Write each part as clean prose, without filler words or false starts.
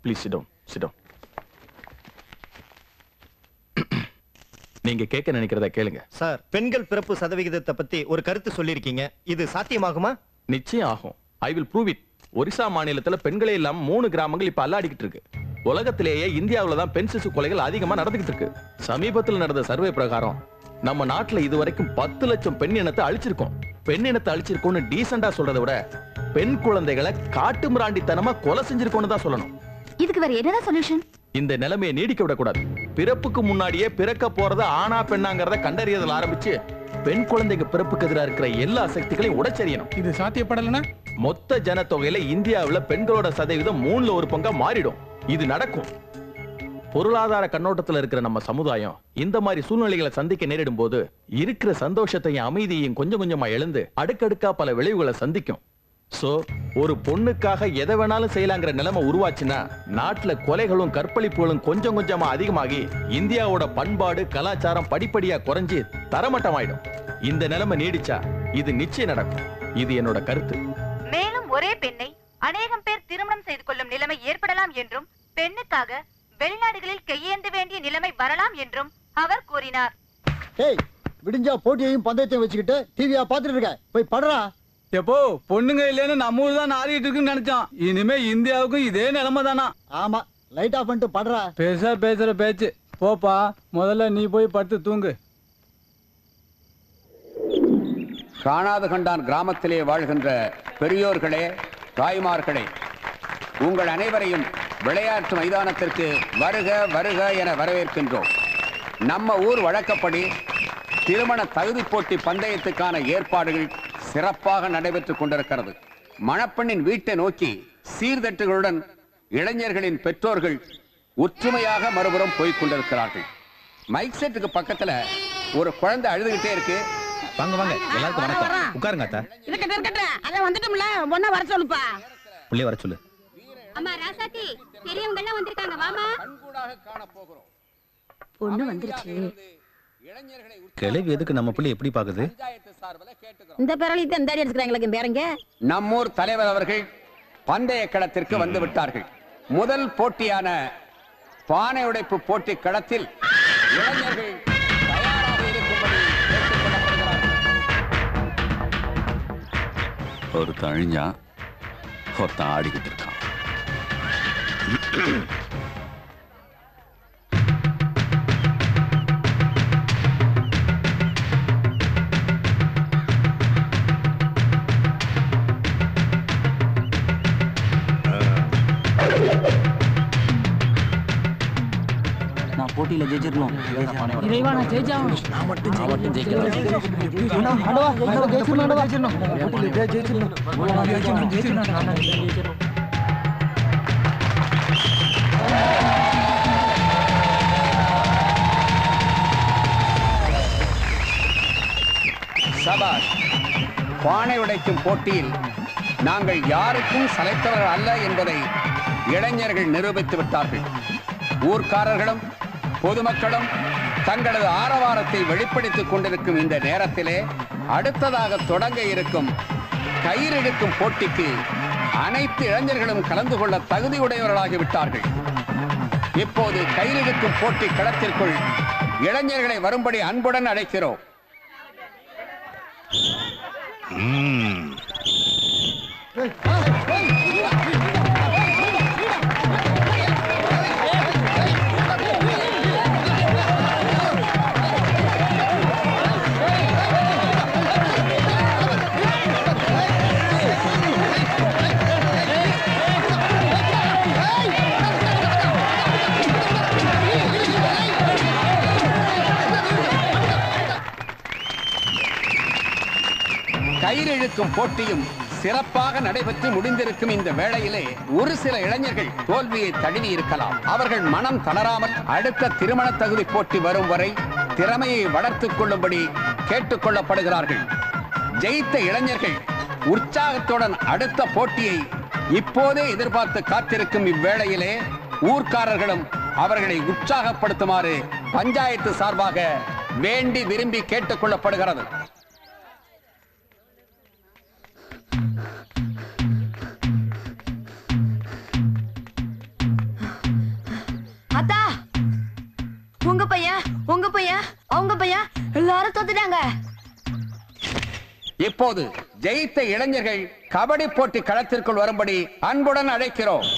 Please sit down, sit down. நீங்க கேட்க நினைக்கிறத கேளுங்க. சார், பெண்கள் பிறப்பு சதவிகிதத்தை பத்தி ஒரு கருத்து சொல்லிருக்கீங்க. இது சாத்தியமாகுமா? நிச்சயம் ஆகும். I will prove it. Orissa மாநிலத்துல பெண்களே இல்லாம 3 கிராமங்கள் இப்ப அல்லாடிக்கிட்டு இருக்கு. உலகத்திலேயே இந்தியாவில தான் பெண் சிசு கொலைகள் அதிகமா நடந்துகிட்டு இருக்கு. சமீபத்தில் நடந்த சர்வே பிரகாரம் நம்ம நாட்டுல இதுவரைக்கும் 10 லட்சம் பெண் இனத்தை அழிச்சிருக்கோம். பெண் இனத்தை அழிச்சிருக்கோம்னு டீசெண்டா சொல்றதை விட பெண் குழந்தைகளை காட்டு மிராண்டித்தனமா கொலை செஞ்சிருக்கோம்னு தான் சொல்லணும். இதுக்கு வேற என்னதான் சொல்யூஷன்? இந்த நிலைமையை நீடிக்க விடக்கூடாது. பிறப்புக்கு முன்னாடியே பிறக்க போறது ஆனா பெண்ணாங்கிறத கண்டறியதில் ஆரம்பிச்சு பெண் குழந்தைங்க பிறப்புக்கு எதிராக இருக்கிற எல்லா சக்திகளையும் உடைச்செறியணும். இது சாத்தியப்படலனா மொத்த ஜனத்தொகையில இந்தியாவுல பெண்களோட சதவீதம் 3ல் 1 பங்கா மாறிடும். இது நடக்கும். பொருளாதார கண்ணோட்டத்தில் இருக்கிற நம்ம சமுதாயம் இந்த மாதிரி சூழ்நிலைகளை சந்திக்க நேரிடும் போது இருக்கிற சந்தோஷத்தையும் அமைதியையும் கொஞ்சம் கொஞ்சமா எழுந்து அடுக்கடுக்கா பல விளைவுகளை சந்திக்கும். சோ ஒரு பொண்ணுக்காக எதை வேணாலும் செய்யலாங்கிற நிலைமை உருவாச்சுன்னா நாட்டுல கொலைகளும் கற்பழிப்புகளும் கொஞ்சம் கொஞ்சமா அதிகமாகி இந்தியாவோட பண்பாடு கலாச்சாரம் படிப்படியா குறைஞ்சு தரமட்டமாயிடும். இந்த நிலைமை நீடிச்சா இது நிச்சயம் நடக்கும். இது என்னோட கருத்து. மேலும் ஒரே பெண்ணை அநேகம் பேர் திருமணம் செய்து கொள்ளும் நிலைமை ஏற்படலாம் என்றும் பெண்ணுக்காக வெளிநாடுகளில் கையேந்த வேண்டிய நிலைமை வரலாம் என்றும் அவர் கூறினார். ஏய், விடிஞ்சா போட்டியையும் பந்தயத்தையும் வச்சுக்கிட்டு டிவியா பாத்துட்டு இருக்க, போய் படுறா. எப்போ பொண்ணுங்க இல்லைன்னு நம்ம ஊர் தான் ஆடிட்டு இருக்குன்னு நினைச்சோம். இனிமே இந்தியாவுக்கும் இதே நிலைமை தானா? ஆமா, லைட் ஆஃப் பண்ணிட்டு படுறா. பேசுற பேச்சு போப்பா, முதல்ல நீ போய் படுத்து தூங்கு. காணாது கண்டான் கிராமத்திலே வாழ்கின்ற பெரியோர்களே, தாய்மார்களே, உங்கள் அனைவரையும் விளையாட்டு மைதானத்திற்கு வருக வருக என வரவேற்கின்றோம். நம்ம ஊர் வழக்கப்படி திருமண தகுதி போட்டி பந்தயத்துக்கான ஏற்பாடுகள் சிறப்பாக நடைபெற்றுக் கொண்டிருக்கிறது. மணப்பெண்ணின் வீட்டை நோக்கி சீர்தட்டுகளுடன் இளைஞர்களின் பெற்றோர்கள் ஒற்றுமையாக மறுபுறம் போய்க் கொண்டிருக்கிறார்கள். மைக் செட்டுக்கு பக்கத்துல ஒரு குழந்தை அழுதுகிட்டே இருக்கு. வாங்க வாங்க, எல்லாருக்கும் வணக்கம். உட்காருங்க அத்தா. அத வந்துட்டோம்ல, ஒண்ணா வர சொல்லுப்பா. புள்ளைய வர சொல்லு. அம்மா ராசாத்தி, பெரியவங்க எல்லாம் வந்திருக்காங்க, வாமா. கண்கூடாக காண போகிறோம். பொண்ணு வந்துருச்சு. கிழவி எதுக்கு நம்ம புள்ளை எப்படி பாக்குது? இந்த பேரளித்த இந்த அடி எடுத்துக்கிறாங்க பேரங்க. நம்மூர் தலைவர் அவர்கள் பந்தய களத்திற்கு வந்து விட்டார்கள். முதல் போட்டியான பானை உடைப்பு போட்டி களத்தில் இளைஞர்கள் தயாராக இருக்கும்படி கேட்டுக்கொள்ளப்படுகிறார்கள். ஒருத்தன் அழிஞ்சா ஒருத்தன் ஆடிக்கிட்டு இருக்கான். போட்டியில ஜெயிச்சிரலாம். இறைவா நான் ஜெயிச்சேன். நான் மட்டும் ஜெயிக்கிறேன். சபாஷ். பானை உடைக்கும் போட்டியில் நாங்கள் யாருக்கும் சளைத்தவர்கள் அல்ல என்பதை இளைஞர்கள் நிரூபித்து விட்டார்கள். ஊர்க்காரர்களும் பொதுமக்களும் தங்களது ஆரவாரத்தை வெளிப்படுத்திக் கொண்டிருக்கும் இந்த நேரத்திலே அடுத்ததாக தொடங்க இருக்கும் கயிறெடுக்கும் போட்டிக்கு அனைத்து இளைஞர்களும் கலந்து கொள்ள தகுதியுடையவர்களாகிவிட்டார்கள். இப்போது கயிறெடுக்கும் போட்டி களத்திற்குள் இளைஞர்களை வரும்படி அன்புடன் அழைக்கிறோம். கயிறு இழுக்கும் போட்டியும் சிறப்பாக நடைபெற்று முடிந்திருக்கும் இந்த வேளையிலே ஒரு சில இளைஞர்கள் தோல்வியை தழுவி இருக்கலாம். அவர்கள் மனம் தளராமல் அடுத்த திருமண தகுதி போட்டி வரும் வரை திறமையை வளர்த்துக் கொள்ளும்படி கேட்டுக் கொள்ளப்படுகிறார்கள். ஜெயித்த இளைஞர்கள் உற்சாகத்துடன் அடுத்த போட்டியை இப்போதே எதிர்பார்த்து காத்திருக்கும் இவ்வேளையிலே ஊர்க்காரர்களும் அவர்களை உற்சாகப்படுத்துமாறு பஞ்சாயத்து சார்பாக வேண்டி விரும்பி கேட்டுக் கொள்ளப்படுகிறது. இப்போது ஜெயித்த இளைஞர்கள் கபடி போட்டி களத்திற்குள் வரும்படி அன்புடன் அழைக்கிறோம்.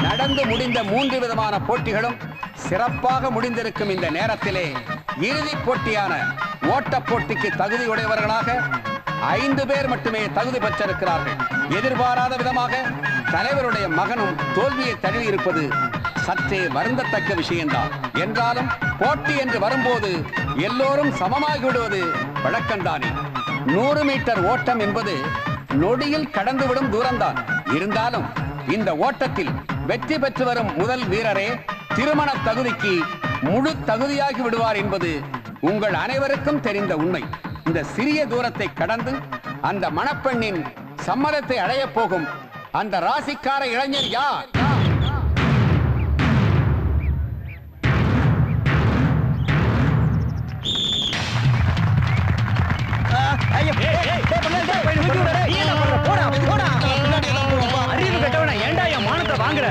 நடந்து முடிந்த 3 விதமான போட்டிகளும் சிறப்பாக முடிந்திருக்கும் இந்த நேரத்திலே இறுதிப் போட்டியான ஓட்டப் போட்டிக்கு தகுதியுடையவர்களாக 5 பேர் மட்டுமே தகுதி பெற்றிருக்கிறார்கள். எதிர்பாராத விதமாக தலைவருடைய மகனும் தோல்வியை தழுவி இருப்பது சற்றே வருந்தத்தக்க விஷயம்தான். என்றாலும் போட்டி என்று வரும்போது எல்லோரும் சமமாகி விடுவது வழக்கம்தானே. 100 மீட்டர் ஓட்டம் என்பது நொடியில் கடந்துவிடும் தூரம்தான். இருந்தாலும் இந்த ஓட்டத்தில் வெற்றி பெற்று வரும் முதல் வீரரே திருமண தகுதிக்கு முழு தகுதியாகி விடுவார் என்பது உங்கள் அனைவருக்கும் தெரிந்த உண்மை. இந்த சிறிய தூரத்தை கடந்து அந்த மணப்பெண்ணின் சம்மதத்தை அடைய போகும் அந்த ராசிக்கார இளைஞர் யார்? அறிவு கட்டவன ஏண்டா என் மானத்தை வாங்குற?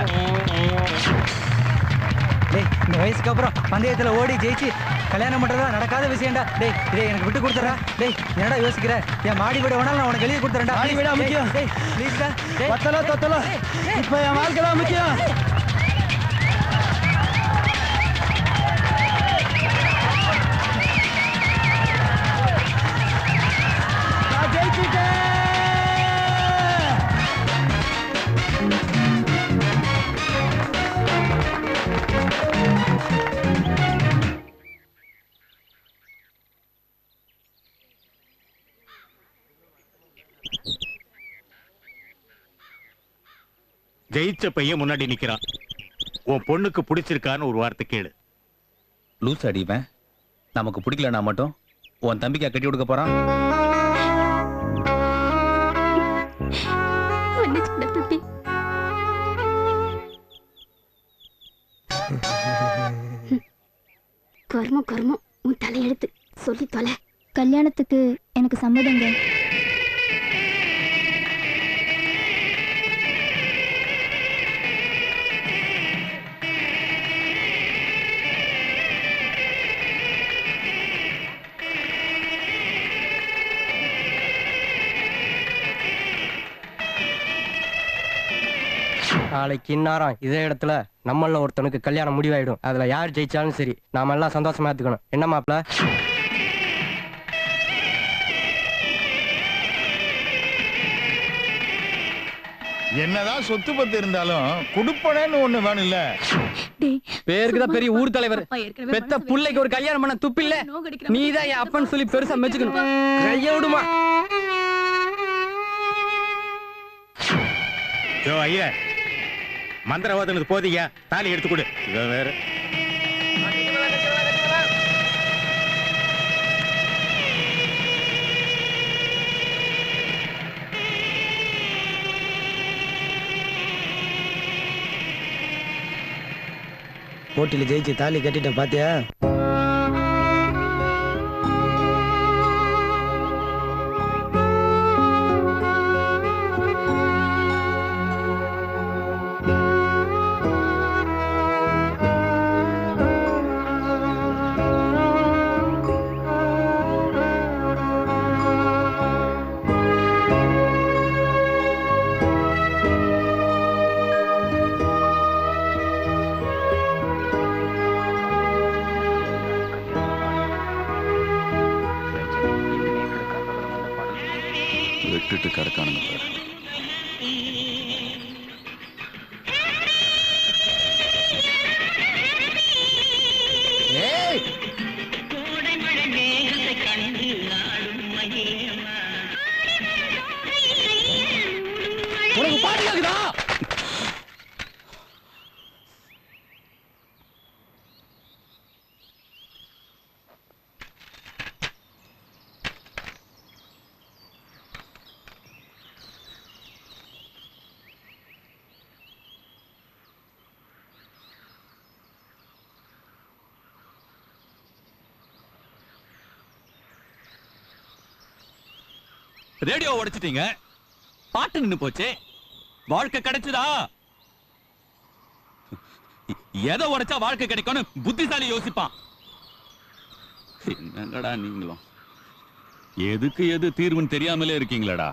இந்த வயசுக்கு அப்புறம் பந்தயத்துல ஓடி ஜெயிச்சு கல்யாணம் பண்றதா நடக்காத விஷயம்டா. டேய் இதை எனக்கு விட்டு கொடுத்துறா. டேய் என்னடா யோசிக்கிற? என் மாடி வீடு வேணாலும் நான் உனக்கு எழுதி கொடுத்துறேன்டா. மாடி வீடா முக்கியம்? டேய் ப்ளீஸ்டா. பத்தல தொத்தல இப்போ என் வாழ்க்கை தான் முக்கியம். நான் ஜெயிச்சிட்டேன். ஜெயிச்ச பையன் முன்னாடி நிக்கிறான். உன் பொண்ணுக்கு பிடிச்சிருக்கான்னு ஒரு வார்த்தை கேளு. லூஸ் அடிப்பேன். நமக்கு பிடிக்கலனா மட்டும் உன் தம்பிக்கா கட்டி கொடுக்க போறான். கர்மம் கர்மம், உன் தலையெழுத்து சொல்லி தொலை. கல்யாணத்துக்கு எனக்கு சம்மதங்க. நாளைக்கு இந்நேரம் இதே இடத்துல நம்மள ஒருத்தனுக்கு கல்யாணம் முடிவாயிடும். அதுல யார் ஜெயிச்சாலும் சரி நாம எல்லாம் சந்தோஷமா எடுத்துக்கணும். என்ன மாப்ள? என்னதான் சொத்து பத்து இருந்தாலும் குடுப்பனேன்னு ஒண்ணு வேணும் இல்ல. பேருக்குதான் பெரிய ஊர் தலைவர். பெத்த புள்ளைக்கு ஒரு கல்யாணம் பண்ண துப்பில்ல. நீதான் என் அப்பன்னு சொல்லி பெருசா மெச்சுக்கணும். கையோடுமா ஐயா, மந்திரவாதனுக்கு போதியா தாலி எடுத்து கொடு. வேற போட்டியில ஜெயிச்சு தாலி கட்டிட்டேன் பாத்தியா? விட்டுட்டு கிடக்கானுங்க பாரு. ரேடியோ உடைச்சிட்டீங்க, பாட்டு நின்னு போச்சு, வாழ்க்கை கிடைச்சதா? எதை உடைச்சா வாழ்க்கை கிடைக்கும்னு புத்திசாலி யோசிப்பான். என்னங்கடா நீங்களும் எதுக்கு எது தீர்வுன்னு தெரியாமலே இருக்கீங்களடா.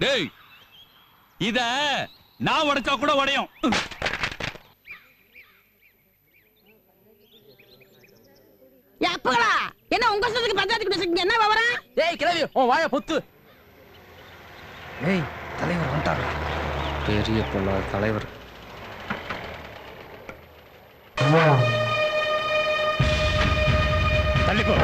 டேய், இத நான் உடைச்சா கூட உடையும். எப்பங்களா என்ன உங்க சொத்துக்கு பஞ்சாயத்துக்கு பேசுறீங்க? என்ன விவரம்? டேய் கிளவி, உன் வாயை பொத்து. ஏய் தலைவர் வந்துட்டாரு. பெரிய பொண்ணா தலைவர். தள்ளிப்போ.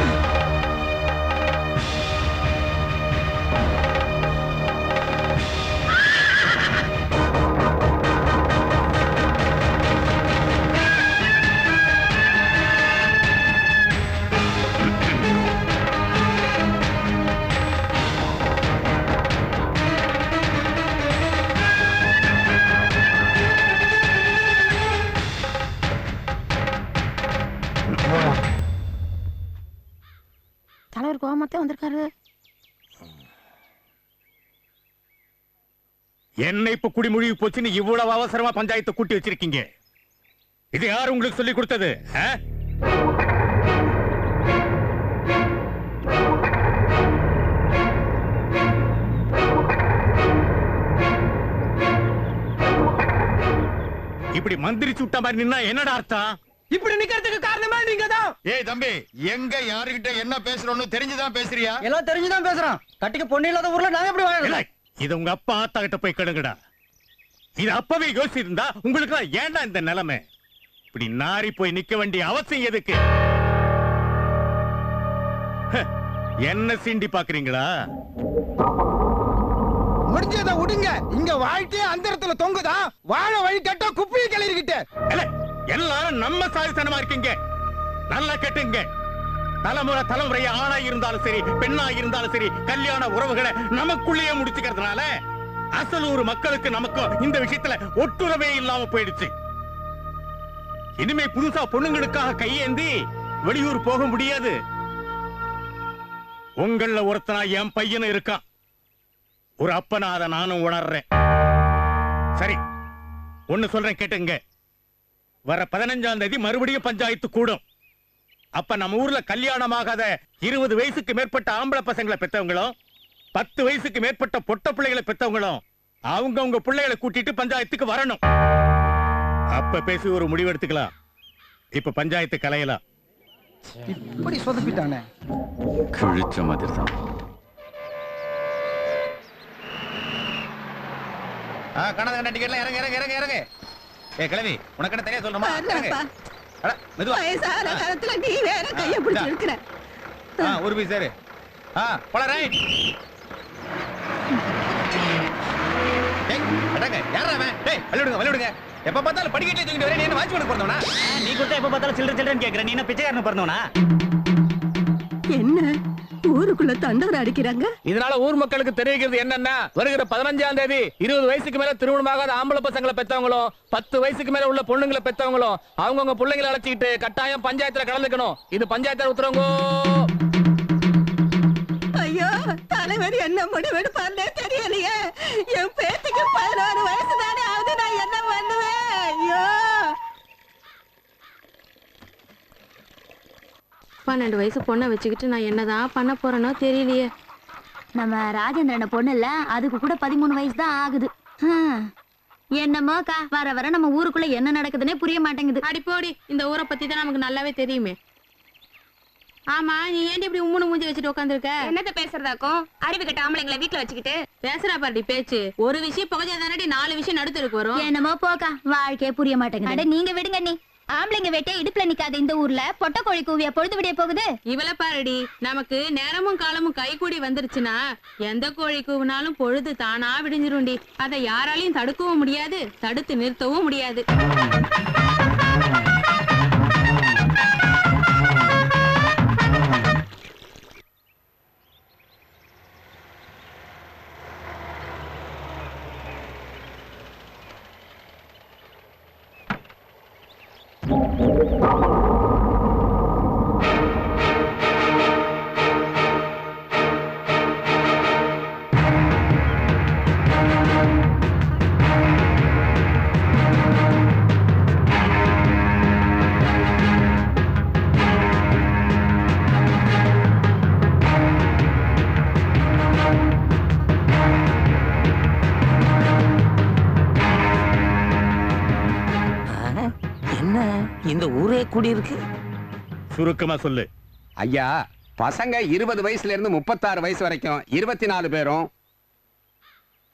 தலைவர் கோமத்தே வந்திருக்காரு. என்ன இப்ப குடிமொழி போச்சுன்னு இவ்வளவு அவசரமா பஞ்சாயத்தை கூட்டி வச்சிருக்கீங்க? இது யார் உங்களுக்கு சொல்லி கொடுத்தது? இப்படி மந்திரிச்சு விட்ட மாதிரி நின்னா என்னடா அர்த்தம்? இப்படி நிக்கிறதுக்கு காரணமே நீங்க தான். ஏய் தம்பி, எங்க யாருகிட்ட என்ன பேசுறோம்னு தெரிஞ்சுதான் பேசுறியா? எல்லாம் தெரிஞ்சுதான் பேசுறான். கட்டிக்கு பொண்ணு இல்லாத ஊர்ல நாங்க எப்படி வாழலாம்? இது உங்க அப்பா ஆத்தா கிட்ட போய் கேளுங்கடா. இது அப்பவே யோசிச்சிருந்தா உங்களுக்கு ஏன்டா இந்த நிலைமை? இப்படி நாரி போய் நிக்க வேண்டிய அவசியம் எதுக்கு? என்ன சீண்டி பாக்குறீங்களா? முடிஞ்சத விடுங்க. இங்க வாழ்க்கையே அந்தரத்துல தொங்குதா. வாழ வழி கட்ட குப்பையை கிளறிக்கிட்டு எல்லாரும் நம்ம சாதித்தனமா இருக்கீங்க. நல்லா கேட்டுங்க. தலைமுறை தலைமுறையா ஆணா இருந்தாலும் சரி, பெண்ணா இருந்தாலும் சரி, கல்யாண உறவுகளை நமக்குள்ளேயே முடிச்சுக்கிறதுனால அசலூர் மக்களுக்கு நமக்கும் இந்த விஷயத்துல ஒட்டுறவே இல்லாம போயிடுச்சு. இனிமே புதுசா பொண்ணுங்களுக்காக கையேந்தி வெளியூர் போக முடியாது. உங்கள ஒருத்தனா என் பையனும் இருக்கான். ஒரு அப்பனா அதை நானும் உணர்றேன். சரி, ஒன்னு சொல்றேன் கேட்டுங்க. வர 15ஆம் தேதி மறுபடியும் பஞ்சாயத்து கூடும். அப்ப நம்ம ஊர்ல கல்யாணமாகாத 20 வயசுக்கு மேற்பட்ட ஆம்பளை பசங்களை பெற்றவங்களும் 10 வயசுக்கு மேற்பட்ட பொட்ட பிள்ளைகளை பெற்றவங்களும் அவங்க பிள்ளைகளை கூட்டிட்டு பஞ்சாயத்துக்கு வரணும். அப்ப பேசி ஒரு முடிவு எடுத்துக்கலாம். இப்ப பஞ்சாயத்து கலையலாம். இப்படி சொதப்பிட்டானே. கிழிச்ச மாதிரி தான். கணக்கு டிக்கெட்ல இறங்க இறங்க இறங்க இறங்க. ஏ கிளவி, உனக்கு என்ன தெரியா சொல்லணுமா? வயசான காலத்துல நீ வேற கைய பிடிச்சு இருக்கிற. ஒரு பீஸ் சரி. போல ரைட். அடங்க யாரா அவன்? டேய் வலிவிடுங்க. எப்ப பார்த்தாலும் படிக்கட்டே தூக்கிட்டு வரே. நீ என்ன வாட்ச்மேன் பிறந்தவனா? நீ கூட எப்ப பார்த்தாலும் சில்லறன்னு கேக்குற. நீ என்ன பிச்சைக்காரன் பிறந்தவனா? என்ன ஊருக்குள்ள தண்டவர் அடிக்கிறாங்க? இதனால ஊர் மக்களுக்கு தெரிவிக்கிறது என்னன்னா, வருகிற 15ஆம் தேதி 20 வயசுக்கு மேல திருமணமாகாத ஆம்பளை பசங்களை பெற்றவங்களும் 10 வயசுக்கு மேல உள்ள பொண்ணுங்களை பெற்றவங்களும் அவங்கவுங்க பிள்ளைங்களை அழைச்சிக்கிட்டு கட்டாயம் பஞ்சாயத்துல கலந்துக்கணும். இது பஞ்சாயத்துல உத்தரவுங்கோ. ஐயோ, தலைவர் என்ன முடிவெடுப்பார்னே தெரியலையே. என் பேத்திக்கு 16 வயசு தானே ஆகுது. நான் என்ன பண்ணுவேன்? ஐயோ, 12 வயசு பொண்ணை வச்சுக்கிட்டு நான் என்னதான் பண்ண போறேனோ தெரியலையே. நம்ம ராஜேந்திரன பொண்ணு இல்ல, அதுக்கு கூட 13 வயசு தான் ஆகுது. என்னமோக்கா, வர வர நம்ம ஊருக்குள்ள என்ன நடக்குதுன்னே புரிய மாட்டேங்குது. அடி போடி, இந்த ஊரை பத்தி தான் நமக்கு நல்லாவே தெரியுமே. ஆமா, நீ ஏன் இப்படி உம்முன்னு மூஞ்சி வச்சுட்டு உட்காந்துருக்க? என்னத்த பேசுறதாக்கும்? அறிவு கட்ட ஆம்பளைங்களை வீட்டுல வச்சுக்கிட்டு பேசுறா பாட்டி பேச்சு. ஒரு விஷயம் புகஞ்சாதானடி 4 விஷயம் நடுத்தருக்கு வரும். என்னமோ போக்கா, வாழ்க்கையே புரிய மாட்டேங்குது. அட நீங்க விடுங்க. நீ ஆம்பளைங்க வெட்டே இடுப்புல நிக்காத இந்த ஊர்ல பொட்ட கோழி கூவியா பொழுது விடிய போகுது. இவள பாருடி, நமக்கு நேரமும் காலமும் கை கூடி வந்துருச்சுன்னா எந்த கோழி கூவினாலும் பொழுது தானா விடிஞ்சிரும்டி. அதை யாராலையும் தடுக்கவும் முடியாது, தடுத்து நிறுத்தவும் முடியாது. இந்த ஊரே கூடி இருக்கு. சுருக்கமா சொல்லு. ஐயா, பசங்க 20 வயசுல இருந்து 36 வயசு வரைக்கும் 24 பேரும்,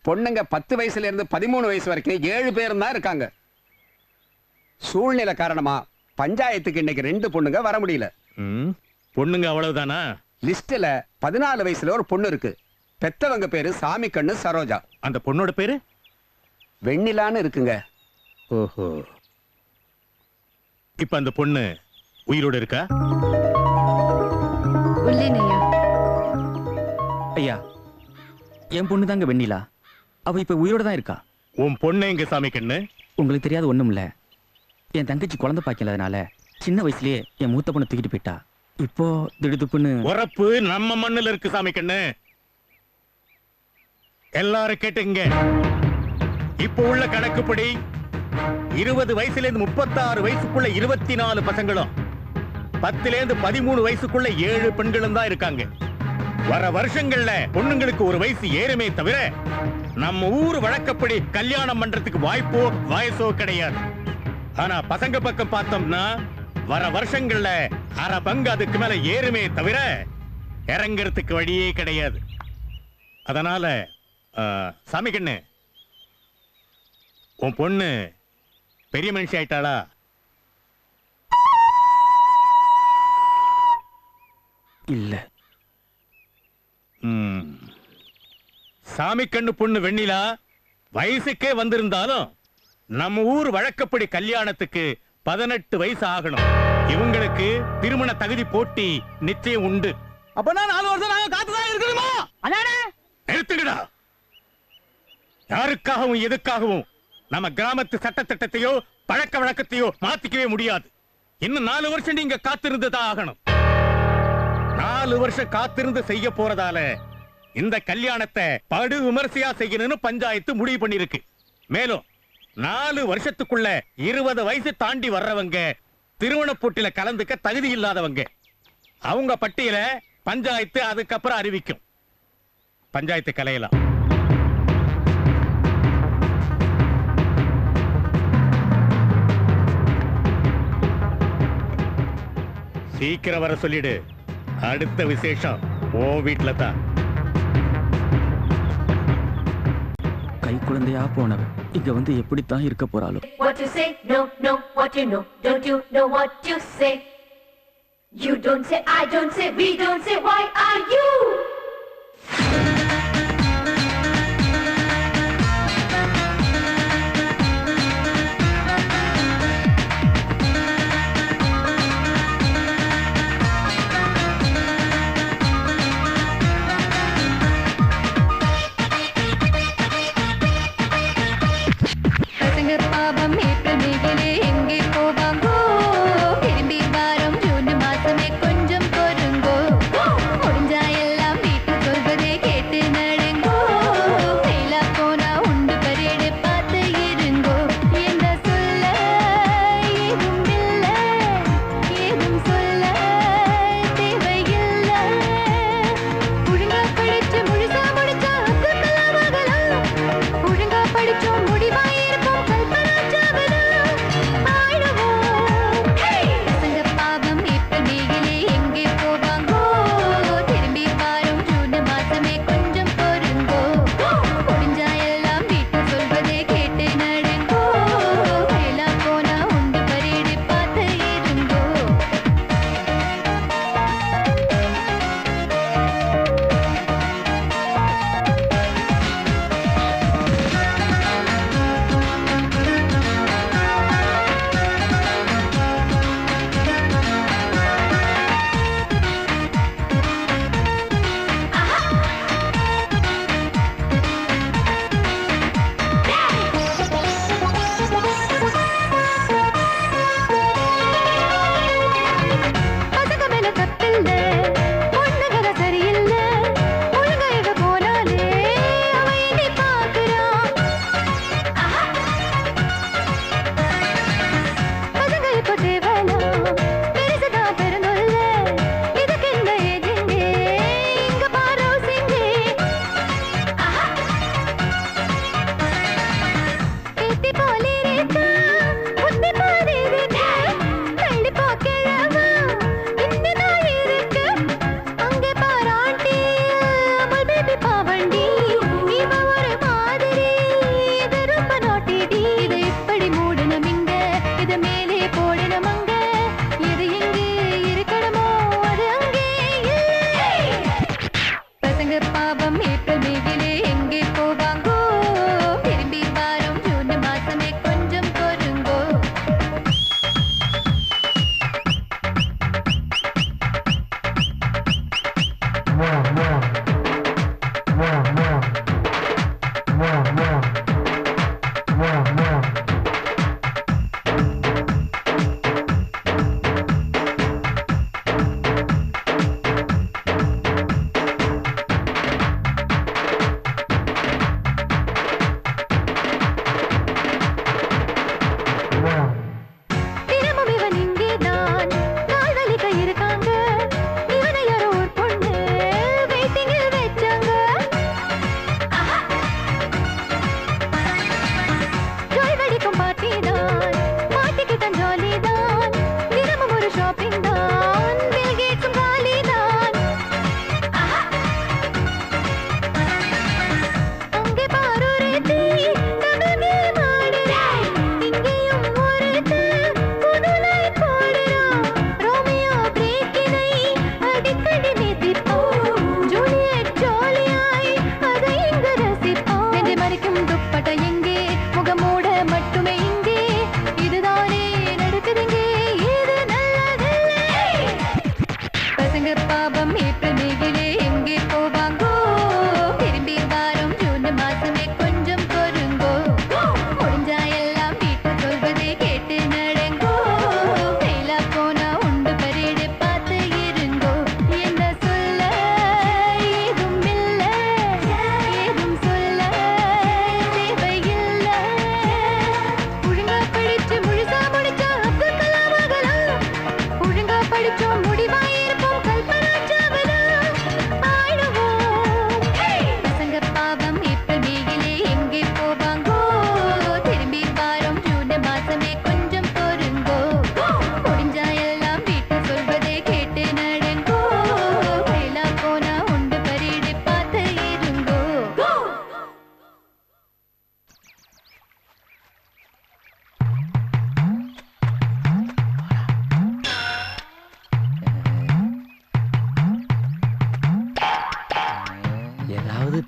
பொண்ணுங்க 10 வயசுல இருந்து 13 வயசு வரைக்கும் 7 பேரும் தான் இருக்காங்க. சூழ்நிலை காரணமா பஞ்சாயத்துக்கு இன்னைக்கு 2 பொண்ணுங்க வர முடியல. பொண்ணுங்க அவ்வளவுதானா? லிஸ்ட்ல 14 வயசுல ஒரு பொண்ணு இருக்கு. பெத்தவங்க பேரு சாமி கண்ணு சரோஜா. அந்த பொண்ணோட பேரு வெண்ணிலான்னு இருக்குங்க. ஓஹோ. இப்ப அந்த பொண்ணு உயிரோட இருக்கா? ஐயா, என் பொண்ணு தாங்க வெண்ணிலா. அவ இப்ப உயிரோட தான் இருக்கா. உன் பொண்ணு எங்க சாமி கண்ணு? உங்களுக்கு தெரியாது ஒண்ணும் இல்ல. என் தங்கச்சி குழந்தை பாய்க்கலதுனால சின்ன வயசுலயே என் மூத்த பொண்ணு தூக்கிட்டு போயிட்டா. இப்போ திடுதுப்புன்னு உறப்பு நம்ம மண்ணுல இருக்கு சாமி கண்ணு. எல்லாரும் கேட்டுங்க. இப்போ உள்ள கணக்குப்படி 20 வயசுல இருந்து 36 வயசுக்குள்ள 24 பசங்களும், 10ல இருந்து 13 வயசுக்குள்ள 7 பெண்களும் தான் இருக்காங்க. வர வருஷங்கள்ல பொண்ணுங்களுக்கு ஒரு வயசு ஏறுமே தவிர நம்ம ஊர் வழக்கப்படி கல்யாணம் பண்றதுக்கு வாய்ப்போ வயசோ கிடையாது. ஆனா பசங்க பக்கம் பார்த்தோம்னா வர வருஷங்கள்ல அரை பங்கு அதுக்கு மேல ஏறுமே தவிர இறங்கறதுக்கு வழியே கிடையாது. அதனால சாமி கண்ணு, உன் பொண்ணு பெரிய மனுஷி ஆயிட்டாளா? இல்ல. சாமி கண்ணு பொண்ணு வெண்ணிலா வயசுக்கே வந்திருந்தாலும் நம்ம ஊர் வழக்கப்படி கல்யாணத்துக்கு 18 வயசு ஆகணும். இவங்களுக்கு திருமண தகுதி போட்டி நிச்சயம் உண்டு. அப்பனா 4 வருஷம் நாங்க காத்துதான் இருக்கணுமா? நிறுத்துங்கடா. யாருக்காகவும் எதுக்காகவும் நம்ம கிராமத்து சட்டத்திட்டத்தையோ பழக்க வழக்கத்தையோ மாத்திக்கவே முடியாது. இன்னும் 4 வருஷம் நீங்க காத்திருந்துதான் ஆகணும். 4 வருஷம் காத்திருந்து செய்ய போறதால இந்த கல்யாணத்தை படு விமர்சையா செய்யணும்னு பஞ்சாயத்து முடிவு பண்ணிருக்கு. மேலும் 4 வருஷத்துக்குள்ள 20 வயசு தாண்டி வர்றவங்க திருமண போட்டியில கலந்துக்க தகுதி இல்லாதவங்க. அவங்க பட்டியல பஞ்சாயத்து அதுக்கப்புறம் அறிவிக்கும். பஞ்சாயத்து கலையலாம். சீக்கிரம் வர சொல்லிடு. அடுத்த விசேஷம் ஓ வீட்டுல தான். கை குழந்தையா போனவ இங்க வந்து எப்படித்தான் இருக்க போறாளோ? What you say? No, no, what you know? Don't you know what you say? You don't say, I don't say, we don't say, why are you? முடிவாயிருப்போம் Kalpana Chawla.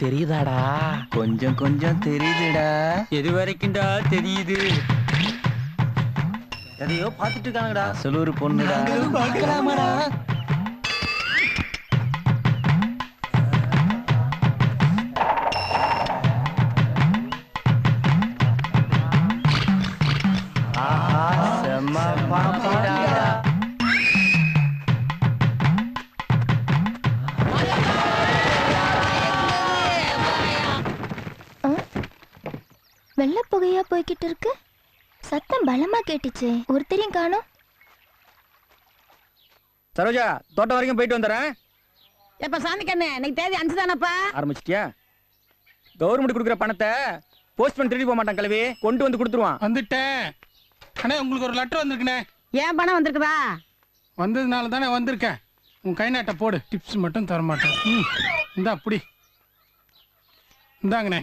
தெரியுதாடா? கொஞ்சம் கொஞ்சம் தெரியுதுடா. எது வரைக்கும்டா தெரியுது? எதையோ பாத்துட்டு இருக்காங்கடா. அசல் ஒரு பொண்ணுடா. பார்க்கலாமாடா? செம்ம பாப்பாடா. வெள்ள புகையா போய்கிட்டு இருக்கு. சத்தம் பலமா கேட்டுச்சு. ஒருத்தரையும் காணோம். சரோஜா, தோட்டம் வரைக்கும் போயிட்டு வந்துடுறேன். எப்ப சாமி கண்ணு, இன்னைக்கு தேதி 5 தானப்பா? ஆரம்பிச்சிட்டியா? கவர்மெண்ட் கொடுக்குற பணத்தை போஸ்ட்மேன் திருடி போக மாட்டான் கிளவி, கொண்டு வந்து கொடுத்துருவான். வந்துட்டேன். அண்ணே, உங்களுக்கு ஒரு லெட்டர் வந்திருக்குண்ணே. ஏன் பணம் வந்திருக்குதா? வந்ததுனால தானே வந்திருக்கேன். உன் கை நாட்டை போடு, டிப்ஸ் மட்டும் தர மாட்டேன். இந்தா அப்படி இந்தாங்கண்ணே.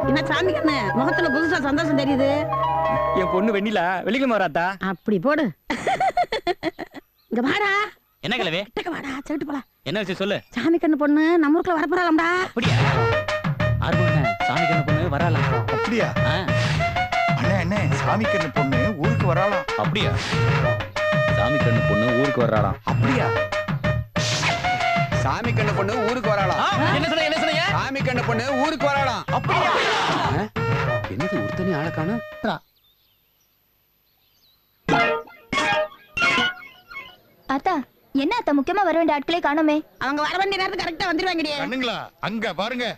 என்ன சாமி கண்ணு, முகத்துல புதுசா சந்தோஷம் தெரியுது. என் பொண்ணு வெண்ணிலா வெள்ளிக்கிழமை வராத்தா? அப்படி போடு. இங்க வாடா. என்ன கிளவி? வாடா, செவிட்டு போலாம். என்ன விஷயம் சொல்லு. சாமி கண்ணு பொண்ணு நம்ம ஊருக்குள்ள வரப்போறாளாம்டா. அப்படியா? சாமி கண்ணு பொண்ணு வராலாம். அப்படியா? அண்ணே அண்ணே, சாமி கண்ணு பொண்ணு ஊருக்கு வராலாம். அப்படியா? சாமி கண்ணு பொண்ணு ஊருக்கு வர்றாளாம். அப்படியா? சாமி கண்ணு பொண்ணு ஊருக்கு வராளாம். என்ன சொன்னீங்க? சாமி கண்ணு பொண்ணு ஊருக்கு வராளாம். அப்படியா? என்னது ஒருத்தனி ஆளக்கான? அத்தா, என்ன அத்தா முக்கியமா வர வேண்டிய ஆட்களே காணோமே? அவங்க வர வேண்டிய நேரத்துக்கு கரெக்டா வந்துருவாங்கடி. கண்ணுங்களா, அங்க பாருங்க.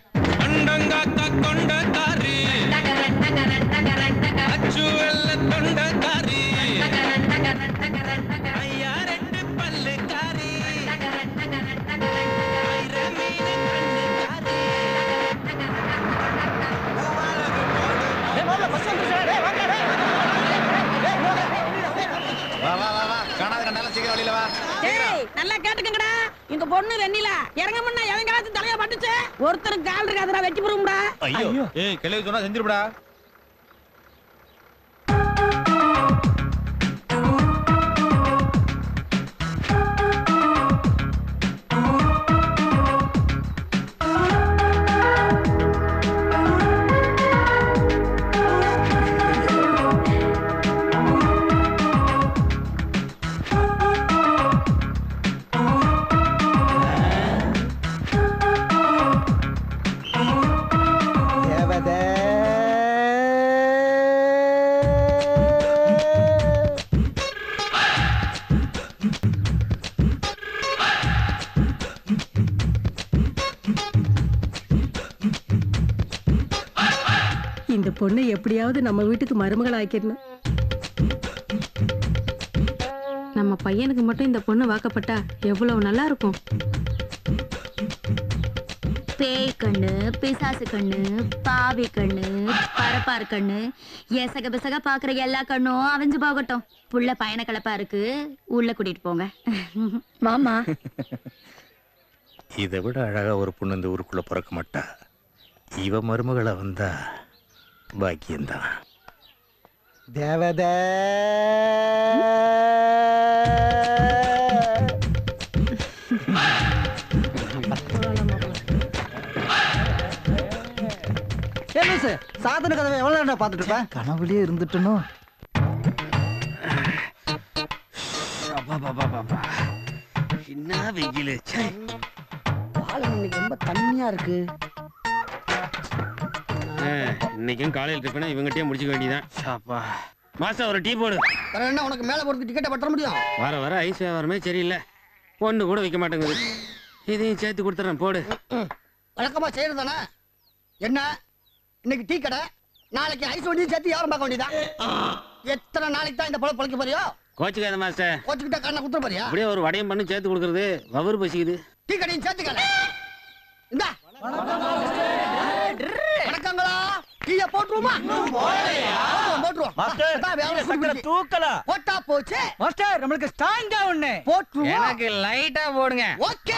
நல்லா கேட்டுக்கங்கடா. இந்த பொண்ணு வெண்ணிலா இறங்க முன்ன எவன் காலத்து தலையா பட்டுச்சு. ஒருத்தருக்கு கால் இருக்காதுடா, வெட்டி போடும்டா. ஐயோ, ஏய் கிளவி சொன்னா செஞ்சிருடா. இந்த பொண்ணை எப்படியாவது நம்ம வீட்டுக்கு மருமகள் ஆக்கிடணும். நம்ம பையனுக்கு மட்டும் இந்த பொண்ணு வாக்கப்பட்டா எவ்வளவு நல்லா இருக்கும். பேய் கண்ணு, பிசாசு கண்ணு, பாவி கண்ணு, பரப்பார் கண்ணு, எசக பிசக பாக்குற எல்லா கண்ணும் அவிஞ்சு போகட்டும். புள்ள பயண கலப்பா இருக்கு, உள்ள கூட்டிட்டு போங்க. மாமா, இதை விட அழகா ஒரு பொண்ணு இந்த ஊருக்குள்ள பிறக்க மாட்டா. இவ மருமகளை வந்தா பாக்கியம்தான். தேவதே சாதன கதவை எவ்வளவு நேரம் பார்த்துட்டு இருப்பேன்? கனவுலயே இருந்துட்டனோ. என்ன வெயிலு. பாலம் இன்னைக்கு ரொம்ப தண்ணியா இருக்கு. இன்னைக்கும் காலையில் டிஃபனை இவங்ககிட்டயே முடிச்சுக்க வேண்டியதான். மாசம் ஒரு டீ போடு. என்ன உனக்கு மேல போறதுக்கு டிக்கெட்டை பற்ற முடியும்? வர வர ஐஸ் வியாபாரமே சரியில்லை. பொண்ணு கூட வைக்க மாட்டேங்குது. இதையும் சேர்த்து கொடுத்துறேன் போடு. வழக்கமா செய்யறது தானே. என்ன இன்னைக்கு டீ கடை, நாளைக்கு ஐஸ் வண்டி சேர்த்து யாரும் பார்க்க வேண்டியதான். எத்தனை நாளைக்கு தான் இந்த பொழப்பு பொழைக்க போறியோ? கோச்சுக்காத மாஸ்டர். கோச்சுக்கிட்டா கண்ணை குத்துற போறியா? அப்படியே ஒரு வடையும் பண்ணி சேர்த்து கொடுக்கறது வவுறு பசிக்குது. டீ கடையும் சேர்த்துக்கல. இந்த வணக்கங்களா, டீயை போட்டுருமா? போட்டுருவோம். போட்டா போச்சு. மாஸ்டர், நம்மளுக்கு ஸ்ட்ராங்கா ஒண்ணு போட்டுருவோம். எனக்கு லைட்டா போடுங்க. ஓகே.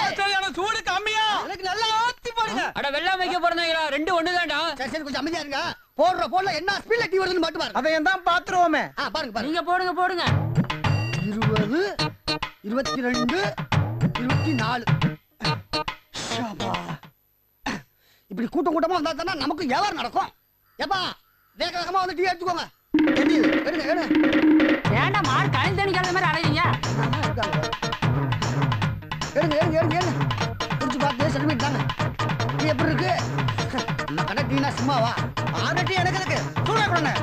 சூடு கம்மியா எனக்கு நல்லா ஆத்தி போடுங்க. அட வெள்ளம் வைக்க போறீங்களா? ரெண்டு ஒண்ணுதான்டா. சரி சரி, கொஞ்சம் அமைதியா இருங்க. போடுற போடல என்ன ஸ்பீட்ல டீ வருதுன்னு மட்டும் பாருங்க. அதையும் தான் பாத்துருவோமே. பாருங்க பாருங்க. நீங்க போடுங்க போடுங்க. 20, 22, 24. ஷாபா. இப்படி கூட்டம் கூட்டமா வந்தா தானே நமக்கு வியாபாரம் நடக்கும். ஏப்பா வேக வேகமா வந்து டீ எடுத்துக்கோங்க. எடுங்க. ஏன்டா மாடு கழிந்து தண்ணி கலந்த மாதிரி அலைவீங்க? எடுங்க. குடிச்சு பார்த்து சர்டிஃபிகேட் தாங்க. டீ எப்படி இருக்கு? நம்ம கடை டீனா சும்மாவா? ஆறு டீ எனக்கு இருக்கு. சூடா கொடுங்க.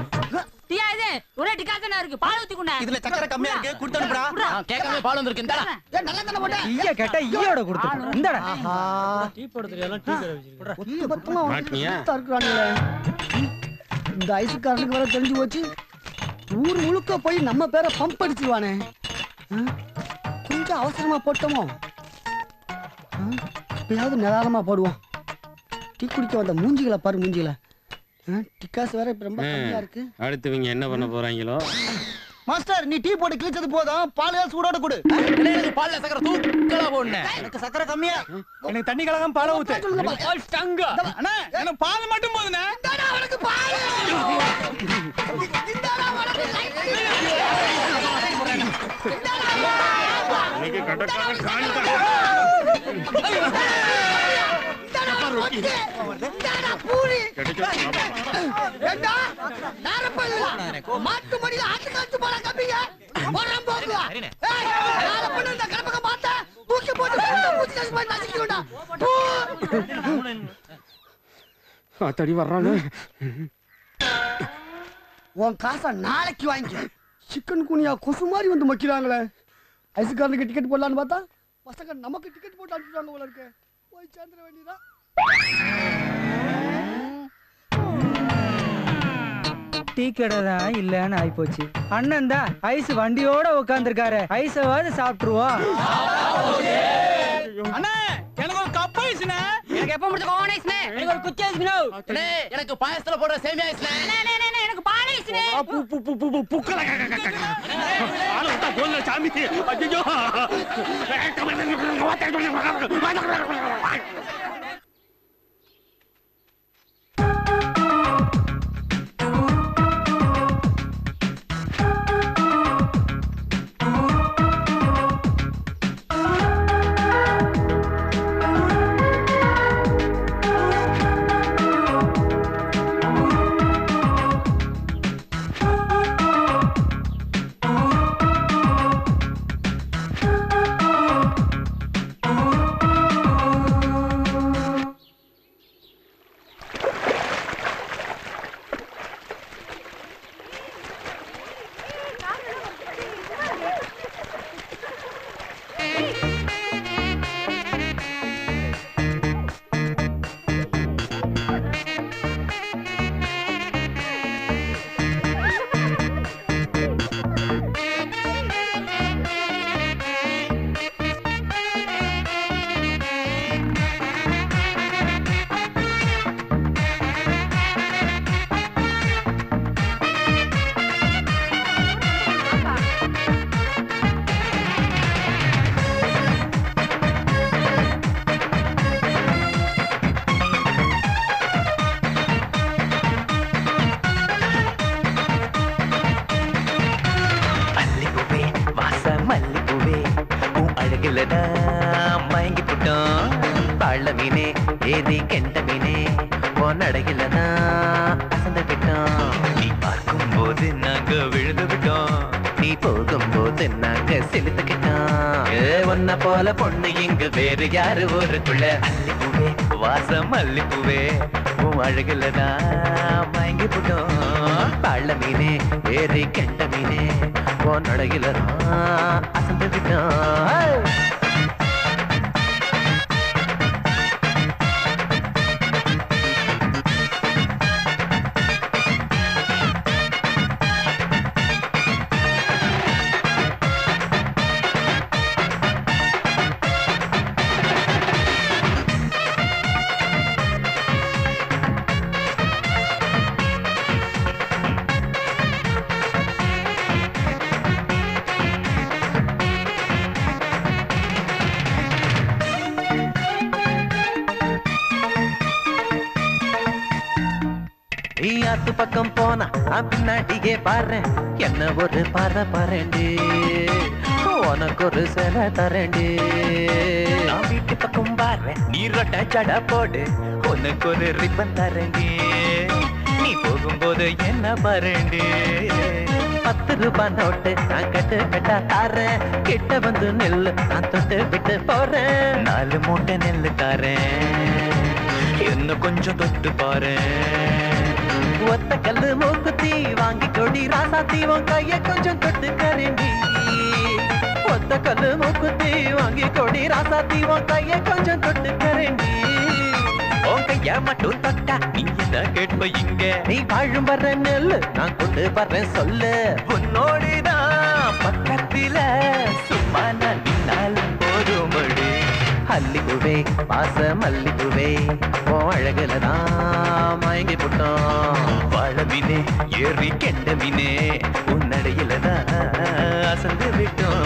டீயா இது ஒரே டிகாசனா இருக்கு. பால் ஊத்தி கொண்டா. இதுல சக்கரை கம்மியா இருக்கு. குடுத்து அனுப்புடா. கேட்காம பால் வந்திருக்கு. இந்தாடா. ஏய் நல்லா தான போட்டேன். ஈய கேட்டா ஈயோட கொடுத்து. இந்தடா. ஆஹா. டீ போடுறது எல்லாம் டீ கடை வச்சிருக்கா. ஒத்த பத்தமா மாட்டினியா? இருக்குறானுங்களே. இந்த ஐஸ்காரனுக்கு வர தெரிஞ்சு போச்சு. ஊர் முழுக்க போய் நம்ம பேரை பம்ப் அடிச்சிருவானே. கொஞ்சம் அவசரமா போட்டோமோ. இப்பயாவது நிதானமா போடுவோம். டீ குடிக்க வந்த மூஞ்சிகளை பாரு மூஞ்சிகளை. டிக்காஸ் வேற இப்ப ரொம்ப கம்மியா இருக்கு. அடுத்தவங்க என்ன பண்ண போறாங்களோ? மாஸ்டர் நீ டீ போட்டு கிழிச்சது போதும். பால் சூடோட கொடு. எனக்கு பால்ல சக்கரை தூக்கலா போடுனே. எனக்கு சக்கரை கம்மியா. எனக்கு தண்ணி கலகம் பால் ஊத்து. பால் ஸ்டங்க. அண்ணா எனக்கு பால் மட்டும் போதுனே. இந்தாடா உனக்கு பால். இந்தாடா உனக்கு லைட். இன்னைக்கு கடற்கரை காணிதான். மாட்டு மடியில ஆட்டு காத்து போல கம்பிங்க. போறான் போங்க. ஏய் நாளை பண்ண இந்த கடப்பக பார்த்தா தூக்கி போட்டு பூச்சி கஷ்ட பண்ணி நசிக்கிடுடா. ஆத்தடி வர்றானே. உன் காசை நாளைக்கு வாங்கி. சிக்கன் குனியா கொசு மாதிரி வந்து மக்கிறாங்களே. ஐஸ்காரனுக்கு டிக்கெட் போடலான்னு பார்த்தா பசங்க நமக்கு டிக்கெட் போட்டு அனுப்பிடுவாங்க போல இருக்கு. போய் சேர்ந்துட வேண்டியதா. டீ கடை தான் இல்லன்னு ஆயிப்போச்சு. அண்ணன் தான் ஐஸ் வண்டியோட உட்காந்துருக்காரு. ஐஸவாது சாப்பிட்டுருவோம். அண்ணா எனக்கு ஒரு கப் ஐஸ்னே. எனக்கு எப்ப முடிச்ச கோன் ஐஸ்னே. எனக்கு ஒரு குச்சி ஐஸ்னே. அண்ணே எனக்கு பாயசத்துல போடுற சேமியா ஐஸ்னே. அண்ணே எனக்கு பால் ஐஸ்னே. புக்கல ஆளு விட்டா போல சாமி. ஐயோ மயங்கி புட்டோம். பாழ மீனே ஏறி கெண்ட மீனே பொன்னடையிலனா அசந்து விட்டோம். நீ பார்க்கும் போது நாங்க விழுந்து விட்டோம். நீ போகும்போது நாங்க செலுத்துக்கிட்டோம். ஒன்ன போல பொண்ணு இங்கு வேறு யாரு ஊருக்குள்ள. அல்லிப்பூவே வாசம் அல்லிப்பூவே உன் அழகுலதான் மயங்கி புட்டோம். பாழ மீனே ஏறி கெண்ட மீனே பொன்னடையிலதான் அசந்து விட்டோம். வீட்டு பக்கம் போனா நான் பின்னாடியே பாரு என்ன ஒரு பார்வை பாருண்டு உனக்கு ஒரு சில தரண்டு நான் வீட்டு பக்கம் பாரு நீ ரொட்ட ஜட போடு உனக்கு ஒரு ரிப்பன் தரண்டு நீ போகும்போது என்ன பாருண்டு 10 ரூபாய் நோட்டு நான் கட்டு கட்டா தாரேன் கிட்ட வந்து நெல்லு நான் தொட்டு விட்டு போறேன் 4 மூட்டை நெல்லு தாரேன் இன்னும் கொஞ்சம் தொட்டு பாரு ஒத்த கல்லு மூக்குத்தி வாங்கி கொடி ராசாத்தி உன் கைய கொஞ்சம் தொட்டு கரண்டி ஒத்த கல்லு மூக்குத்தி வாங்கி கொடி ராசாத்தி உன் கைய கொஞ்சம் தொட்டு கரண்டி உன் கைய மட்டும் தொட்டா நீ என்ன கேட்ப இங்க நீ வாழும் வர்ற நெல்லு நான் கொண்டு வர்றேன் சொல்லு உன்னோடுதான் பக்கத்தில சும்மா நான் நின்னாலும் போதுமடி அல்லிப்பூவே பாச மல்லிப்பூவே ஓ அழகுலதான் மயங்கி போட்டோம் வாழவினே ஏறி கெண்ட மீனே உன்னடையிலதான் அசந்து விட்டோம்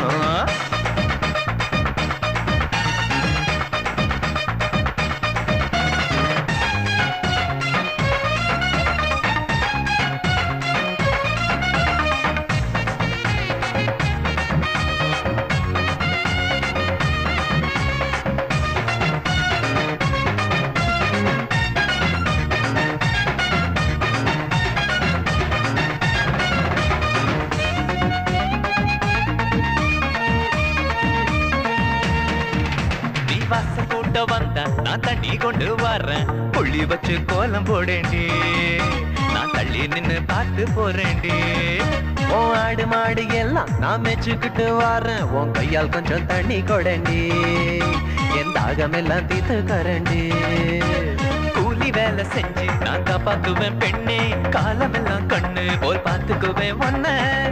வந்தா நான் தண்ணி கொண்டு வர்றேன் புள்ளி வச்சு கோலம் போடேண்டி நான் தள்ளி நின்னு பார்த்து போறேண்டி உன் ஆடு மாடு எல்லாம் நான் மெச்சுக்கிட்டு வர்றேன் உன் கையால் கொஞ்சம் தண்ணி கொடண்டி என் தாகம் எல்லாம் தீத்து கரண்டி கூலி வேலை செஞ்சு நான் காப்பாத்துவேன் பெண்ணே காலம் எல்லாம் கண்ணு போல் பார்த்துக்குவேன் ஒன்ன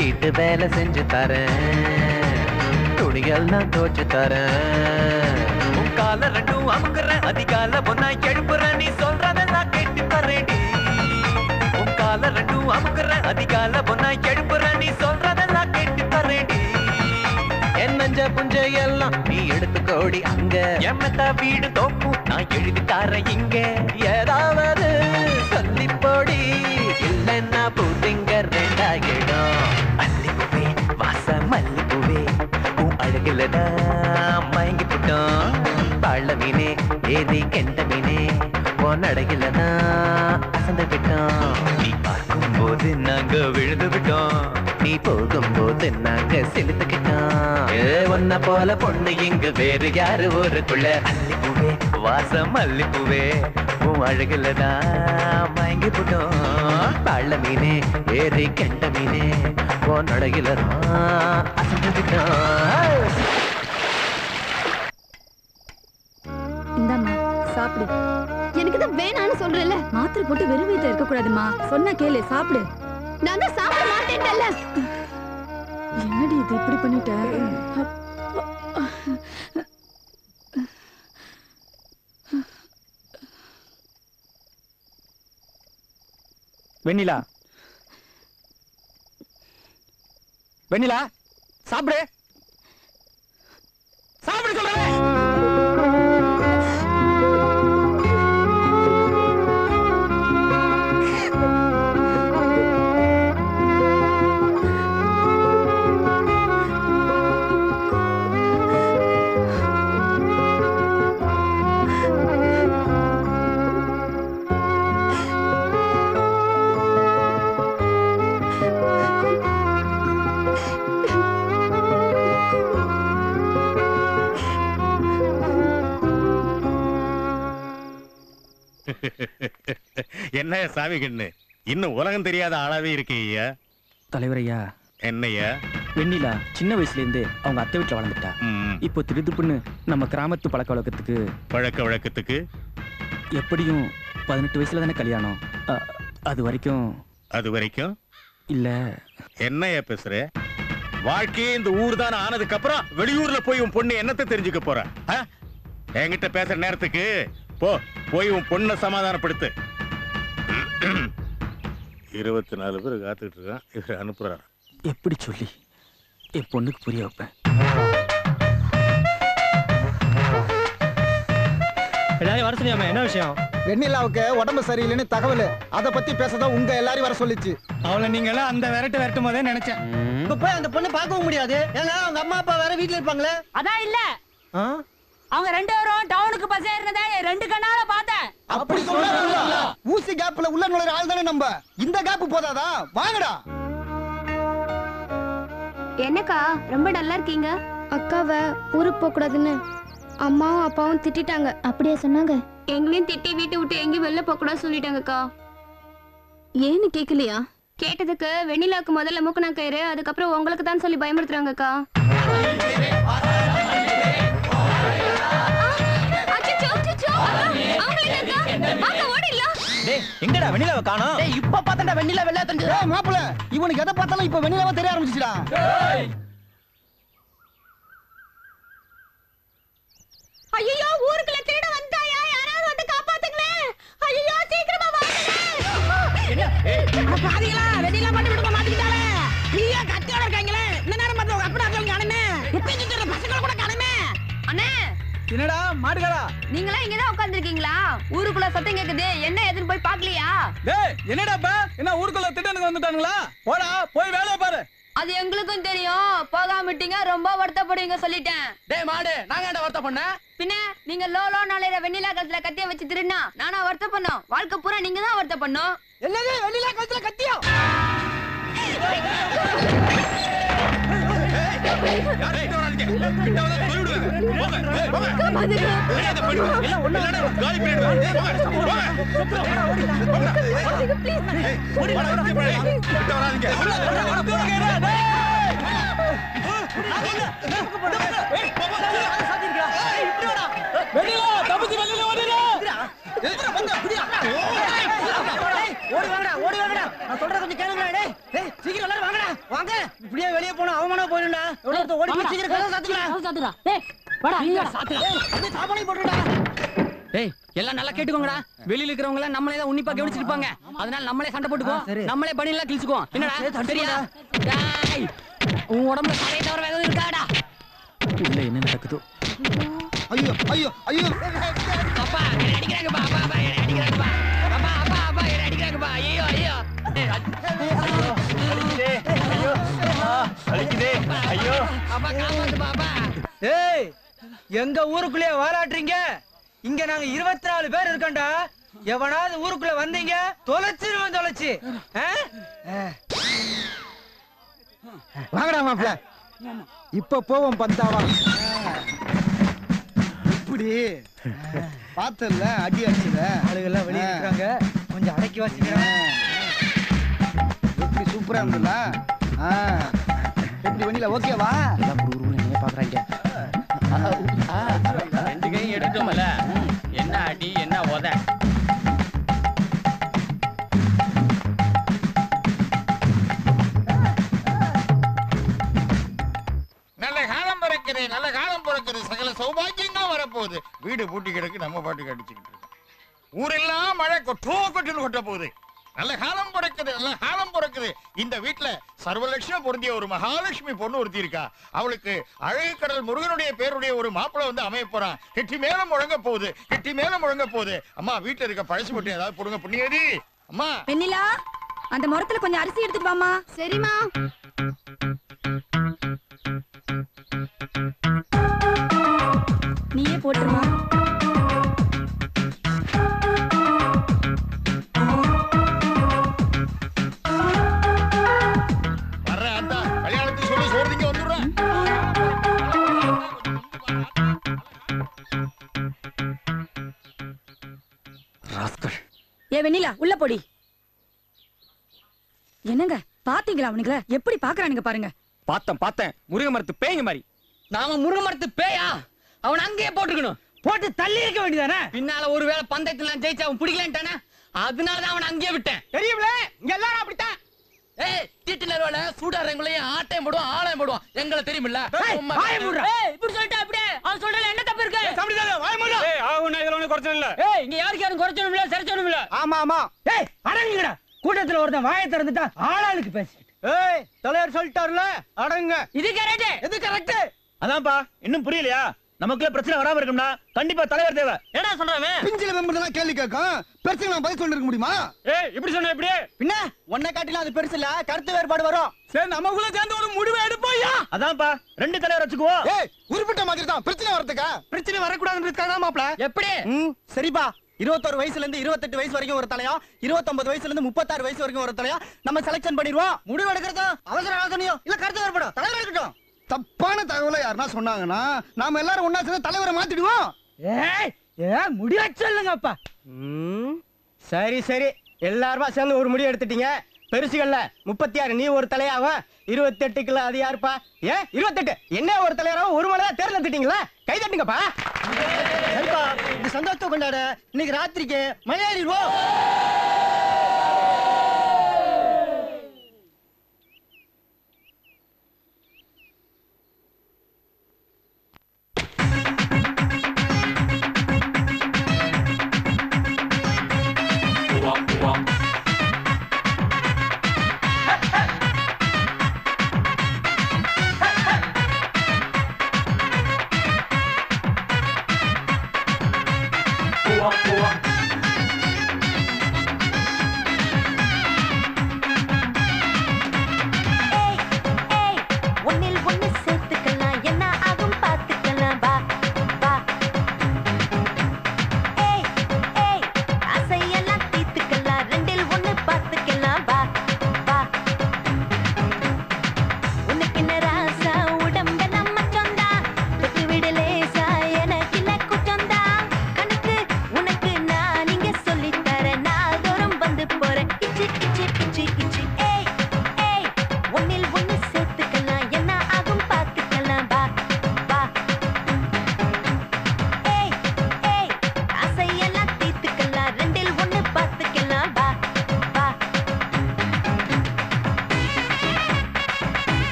வீட்டு வேலை செஞ்சு தரேன் துணிகள் நான் தோச்சு தரேன் உன் கால ரெண்டும் அமுக்குறேன் அதிகால பொண்ணா எழுப்புறேன் நீ சொல்றதெல்லாம் கேட்டு தரேடி உன் கால ரெண்டும் அமுக்குறேன் அதிகால பொண்ணா எழுப்புறேன் நீ சொல்றதெல்லாம் கேட்டு தரேடி என் நஞ்ச புஞ்ச எல்லாம் நீ எடுத்துக்கோடி அங்க எம்மத்தா வீடு தோப்பு நான் எழுதி தரேன் இங்க ஏதாவது சொல்லி போடி இல்லைன்னா பூத்திங்க ரெண்டாகிடும் அல்லிப்பூவே வாச மல்லிப்பூவே உன் அழகுலதான் மயங்கி போட்டோம் பாழ மீனே ஏறி கெண்ட மீனே உன் அழகுலதான் அசந்து விட்டோம் நீ பார்க்கும் போது நாங்க விழுந்து விட்டோம் நீ போகும்போது நாங்க செலுத்துக்கிட்டோம் ஒன்ன போல பொண்ணு இங்கு வேறு யாரு ஊருக்குள்ள அல்லிப்பூவே வாசம் மல்லிப்பூவே உன் அழகுலதான் மயங்கி போட்டோம் பாழ மீனே ஏறி கெண்ட மீனே உன் அழகுலதான் அசந்து விட்டோம் இந்தாம்மா சாப்பிடு எனக்கு தான் வேணான்னு சொல்றேன்ல மாத்திரை போட்டு வெறும் வயித்துல இருக்க கூடாதுமா சொன்னா கேளு சாப்பிடு நான் தான் சாப்பிட மாட்டேன்டல்ல என்னடி இது இப்படி பண்ணிட்ட வெண்ணிலா வெண்ணிலா சாப்பிடு சாப்பிடு சொல்றேன் என்ன சாமி கண்ணு இன்னும் உலகம் தெரியாத ஆளாவே இருக்கீங்க தலைவர் ஐயா என்னையா வெண்ணிலா சின்ன வயசுல இருந்து அவங்க அத்தை வீட்டுல வளர்ந்துட்டா இப்போ திருதுப்புன்னு நம்ம கிராமத்து பழக்க வழக்கத்துக்கு எப்படியும் 18 வயசுல தானே கல்யாணம் அது வரைக்கும் இல்ல என்னையா பேசுற வாழ்க்கையே இந்த ஊர் தான் ஆனதுக்கு அப்புறம் வெளியூர்ல போய் உன் பொண்ணு என்னத்தை தெரிஞ்சுக்க போற என்கிட்ட பேசுற நேரத்துக்கு போய் உன் பொண்ணை சமாதானப்படுத்து 24 பேர் காத்துக்கிட்டு இருக்கான் இவர் அனுப்புறாரு எப்படி சொல்லி என் பொண்ணுக்கு புரிய வைப்பேன் எல்லாரும் வர சொன்னியாமே, என்ன விஷயம்? வெண்ணிலாவுக்கு உடம்பு சரியில்லைன்னு தகவல். அத பத்தி பேசதான் உங்க எல்லாரும் வர சொல்லிச்சு. அவளை நீங்க எல்லாம் அந்த விரட்டும் போதே நினைச்சேன். இப்ப போய் அந்த பொண்ணு பார்க்கவும் முடியாது. ஏன்னா அவங்க அம்மா அப்பா வேற வீட்டுல இருப்பாங்களே. அதான் இல்ல, அவங்க 2 பேரும் டவுனுக்கு பஸ் ஏறினதை 2 கண்ணால பார்த்தேன். அப்படி சொல்ல ஊசி கேப்ல உள்ள நுழைற ஆள் தானே நம்ம. இந்த கேப் போதாதா? வாங்கடா. என்னக்கா ரொம்ப நல்லா இருக்கீங்க? அக்காவை ஊருக்கு போக கூடாதுன்னு அம்மாவும் அப்பாவும் திட்டிட்டாங்க. அப்படியே சொன்னாங்க? எங்களையும் திட்டி வீட்டை விட்டு எங்கேயும் வெளில போக கூடாது சொல்லிட்டாங்கக்கா. ஏன்னு கேட்கலையா? கேட்டதுக்கு வெண்ணிலாவுக்கு முதல்ல மூக்குனா கயிறு, அதுக்கப்புறம் உங்களுக்கு தான் சொல்லி பயமுறுத்துறாங்கக்கா. எங்கடா வெண்ணிலாவை காணோம்? இப்ப பார்த்தா வெண்ணிலா வெள்ளை தெரிஞ்சு. மாப்பிள இவனுக்கு எதை பார்த்தாலும் இப்ப வெண்ணிலாவா தெரிய ஆரம்பிச்சுடா. ஐயோ, ஊருக்குள்ள திருட வந்தாயா? யாராவது வந்து காப்பாத்துங்களே. ஐயோ, சீக்கிரமா வாங்க. பாதிகளா வெண்ணிலா மட்டும் விடுங்க மாட்டிக்கிட்டாளே. ஐயா, கத்தியோட இருக்காங்களே. இந்த நேரம் பார்த்து உங்க அப்பா அக்கா காணுமே. குப்பை சுத்துற பசங்க கூட காணுமே. அண்ணே, என்னடா மாடுகளா? நீங்களா இங்கதான் உட்கார்ந்திருக்கீங்களா? ஊருக்குள்ள சத்தம் கேக்குது, என்ன எதுன்னு போய் பாக்கலையா? டேய், என்னடாப்பா? என்ன ஊருக்குள்ள திட்டனுக்கு வந்துட்டானுங்களா? போடா, போய் வேலைய பாரு. அது எங்களுக்கும் தெரியும். போகாம விட்டீங்க, ரொம்ப வருத்தப்படுவீங்க சொல்லிட்டேன். டேய் மாடு, நாங்க என்ன வருத்தம் பண்ண? பின்ன நீங்க லோலோ நாளையில வெண்ணிலா கழுத்துல கத்திய வச்சு திருடினா நானா வருத்தம் பண்ணோம்? வாழ்க்கை பூரா நீங்க தான் வருத்தம் பண்ணோம். என்னது வெண்ணிலா கழுத்துல கத்தியா? ஓடி வாங்கடா, ஓடி வாங்கடா. நான் சொல்றத கொஞ்சம் கேளுங்கடா. டேய், சீக்கிரம் எல்லாரும் வாங்கடா. வாங்க. இப்படியே வெளிய போனா அவமானம் போயிடும்டா. எவ்வளவு ஓடி போய் சீக்கிரம் கதவை சாத்துடா. டேய், வாடா, இங்க சாத்துடா. டேய், சாப்பாடு போடுடா. டேய், எல்லாம் நல்லா கேட்டுக்கோங்கடா. வெளியில இருக்கிறவங்க எல்லாம் நம்மளே தான் உன்னிப்பா கவனிச்சிட்டு இருப்பாங்க. அதனால நம்மளே சண்டை போட்டுக்குவோம். நம்மளே பணியெல்லாம் கிழிச்சுக்குவோம். என்னடா சரியா? டேய், உன் உடம்புல சதையை தவிர வேற எதுவும் இருக்காடா? உள்ள என்ன நடக்குதோ? ஐயோ ஐயோ ஐயோ, அப்பா என்ன அடிக்கறாங்கப்பா. அப்பா என்ன அடிக்கறாங்கப்பா. அப்பா என்ன அடிக்கறாங்கப்பா. ஐயோ ஐயோ. அடிக்குதே. ஐயோ அப்பா காப்பாத்து பாப்பா. ஏய், எங்க ஊருக்குள்ளே வாலாட்டுறீங்க? இங்க நாங்க 24 பேர் இருக்கோம்டா. எவனாவது ஊருக்குள்ள வந்தீங்க தொலைச்சிருவோம், தொலைச்சு. வாங்கடா மாப்ள, இப்ப போவோம் பந்தாவா. இப்படி பார்த்தல அடி அடிச்சுல ஆளுகள்லாம் வெளியே இருக்காங்க, கொஞ்சம் அடக்கி வச்சுக்கிறேன். எப்படி சூப்பரா இருந்தல? எப்படி வெண்ணிலா ஓகேவா? என்ன பாக்குறாங்க? 2 கையும் எடுத்தோம்ல, என்ன அடி என்ன உத. நல்ல காலம் பிறக்குது, நல்ல காலம் பிறக்குது, சகல சௌபாகியங்களும் வரப்போகுது. வீடு பூட்டி கிடக்கு, நம்ம பாட்டுக்கு அடிச்சுக்கிட்டு இருக்கோம். ஊரெல்லாம் மழை கொட்டுன்னு கொட்ட போகுது. நல்ல காலம் பிறக்குது, நல்ல காலம் பிறக்குது. இந்த வீட்டுல சர்வலட்சுமி பொருந்திய ஒரு மகாலட்சுமி பொண்ணு ஒருத்தி இருக்கா. அவளுக்கு அழகு கடல் முருகனுடைய பேருடைய ஒரு மாப்பிள்ளை வந்து அமைய போறான். கெட்டி மேல முழங்க போகுது, கெட்டி மேல முழங்க போகுது. அம்மா வீட்டுல இருக்க பழசு போட்டு ஏதாவது போடுங்க புண்ணியதி. அம்மா வெண்ணிலா, அந்த முறத்துல கொஞ்சம் அரிசி எடுத்துட்டு வாமா. சரிம்மா. நீயே போட்டுருமா. வர்ற அத்தா கல்யாணத்துக்கு சொல்லி சோறுதிங்க வந்துடுறேன். ஏ வெண்ணிலா, உள்ள போடி. என்னங்க பாத்தீங்களா அவனுங்கள எப்படி பாக்குறானுங்க பாருங்க. பார்த்தேன் முருங்க மரத்து பேய்ங்க மாதிரி. நாம முருங்க மரத்து பேயா? அவன் அங்கேயே போட்டுக்கணும். போட்டு தள்ளி இருக்க வேண்டியதானே? பின்னால ஒருவேளை பந்தயத்துல நான் ஜெயிச்சு அவன் பிடிக்கலன்ட்டானே, அதனாலதான் அவன் அங்கேயே விட்டேன். தெரியும்ல, இங்க எல்லாரும் அப்படித்தான். ஏய், தீட்டு நேரோல சூடாரங்களையும் ஆட்டையும் போடுவான், ஆளையும் போடுவான். எங்களை தெரியுமில்ல? இப்படி சொல்லிட்டா அப்படியே அவன் சொல்றதுல என்ன தப்பு இருக்கு? இங்க யாருக்கு யாரும் குறைச்சணும் இல்ல, சரிச்சணும் இல்ல. ஆமா ஆமா. ஏய், அடங்குங்கடா. கூட்டத்துல ஒருத்தன் வாயை திறந்துட்டா ஆளாளுக்கு பேசிட்டு. ஏய், தலைவர் சொல்லிட்டாருல, அடங்குங்க. இது கரெக்ட். எது கரெக்ட்? அதான்ப்பா, இன்னும் புரியலையா? நமக்குள்ள பிரச்சனை வராம இருக்கும்னா கண்டிப்பா தலைவர் தேவை. என்ன சொல்றவன் பிஞ்சில மெம்பர் கேள்வி கேட்கும், பிரச்சனை நான் பதில் சொல்லிருக்க முடியுமா? ஏய் இப்படி சொன்ன எப்படி? பின்ன உன்னை காட்டிலாம் அது பெருசு இல்ல, கருத்து வேறுபாடு வரும். சரி நமக்குள்ள சேர்ந்து ஒரு முடிவு எடுப்போம்யா. அதான்ப்பா 2 தலைவர் வச்சுக்குவோம். ஏய் உருப்பிட்ட மாதிரி தான் பிரச்சனை வரதுக்கா? பிரச்சனை வரக்கூடாதுன்றதுக்காக தான் மாப்ள. எப்படி? சரிப்பா. 21 வயசுல இருந்து 28 வயசு வரைக்கும் ஒரு தலையா, 29 வயசுல இருந்து 36 வயசு வரைக்கும் ஒரு தலையா நம்ம செலக்ஷன் பண்ணிடுவோம். முடிவு எடுக்கிறதா அவசர ஆலோசனையோ இல்ல கருத்து வேறுபாடோ தலைவர் இருக்கட்டும். தப்பான தகவலை யாருன்னா சொன்னாங்கன்னா நாம எல்லாரும் ஒண்ணா சேர்ந்து தலைவரை மாத்திடுவோம். ஏய் முடிவு சொல்லுங்கப்பா. சரி சரி எல்லாருமா சேர்ந்து ஒரு முடிவு எடுத்துட்டீங்க. பெருசுகள்ல 36 நீ ஒரு தலையாகும், 28க்குள்ள அது யாருப்பா? 28 என்ன ஒரு தலைவராகவும் ஒரு மலையா தேர்ந்தெடுத்துட்டீங்களா? கை தட்டுங்கப்பா. சரிப்பா இது சந்தோஷத்தை கொண்டாட இன்னைக்கு ராத்திரிக்கு மலையாறிடுவோம். ஒன்னில் ஒன்னு சேர்த்துக்கலாம், என்ன ஆகும் பார்த்துக்கலாம், வா வா. ஏய் ஏய் ஆசையெல்லாம் தீர்த்துக்கலாம், 2ல் 1 பார்த்துக்கலாம், வா வா. உனக்கு என்ன ராசா உடம்ப நம்ம சொந்தா, தொட்டு விடு லேசா எனக்கு இல்ல குற்றந்தா, கணக்கு உனக்கு நான்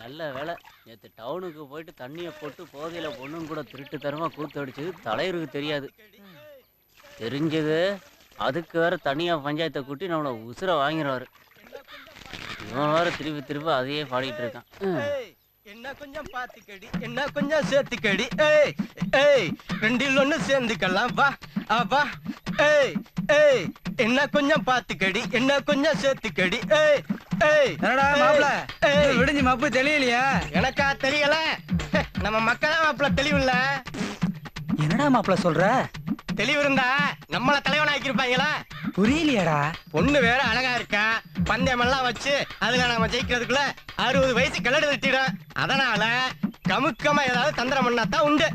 நல்ல வேலை நேற்று டவுனுக்கு போயிட்டு தண்ணியை போட்டு போதையில பொண்ணும் கூட திருட்டு தரமா கூத்து அடிச்சது தலைவருக்கு தெரியாது. தெரிஞ்சது அதுக்கு வேற தனியா பஞ்சாயத்தை கூட்டி நம்மளை உசுர வாங்கிடுவாரு. இவன் வேற திருப்பி திருப்பி அதையே பாடிட்டு இருக்கான். என்ன கொஞ்சம் பாத்துக்கடி, என்ன கொஞ்சம் சேர்த்துக்கடி, ஏய் ஏய் ரெண்டில் ஒண்ணு சேர்ந்துக்கலாம் வா வா, ஏய் ஏய் என்ன கொஞ்சம் பாத்துக்கடி, என்ன கொஞ்சம் சேர்த்துக்கடி, ஏய் ஏய். என்னடா மாப்ள விடிஞ்சு மப்பு தெரியலையா? எனக்கா தெரியல, நம்ம மக்களா மாப்ள தெளிவு இல்ல. என்னடா மாப்ள சொல்ற? தெளிவு இருந்தா நம்மள தலைவன் ஆக்கிருப்பாங்களா? புரியலையாடா. பொண்ணு வேற அழகா இருக்கா, பந்தயம் எல்லாம் வச்சு அதுல நம்ம ஜெயிக்கிறதுக்குள்ள 60 வயசு கிளடு தட்டிடும். அதனால கமுக்கமா ஏதாவது தந்திரம் பண்ணாதான் உண்டு.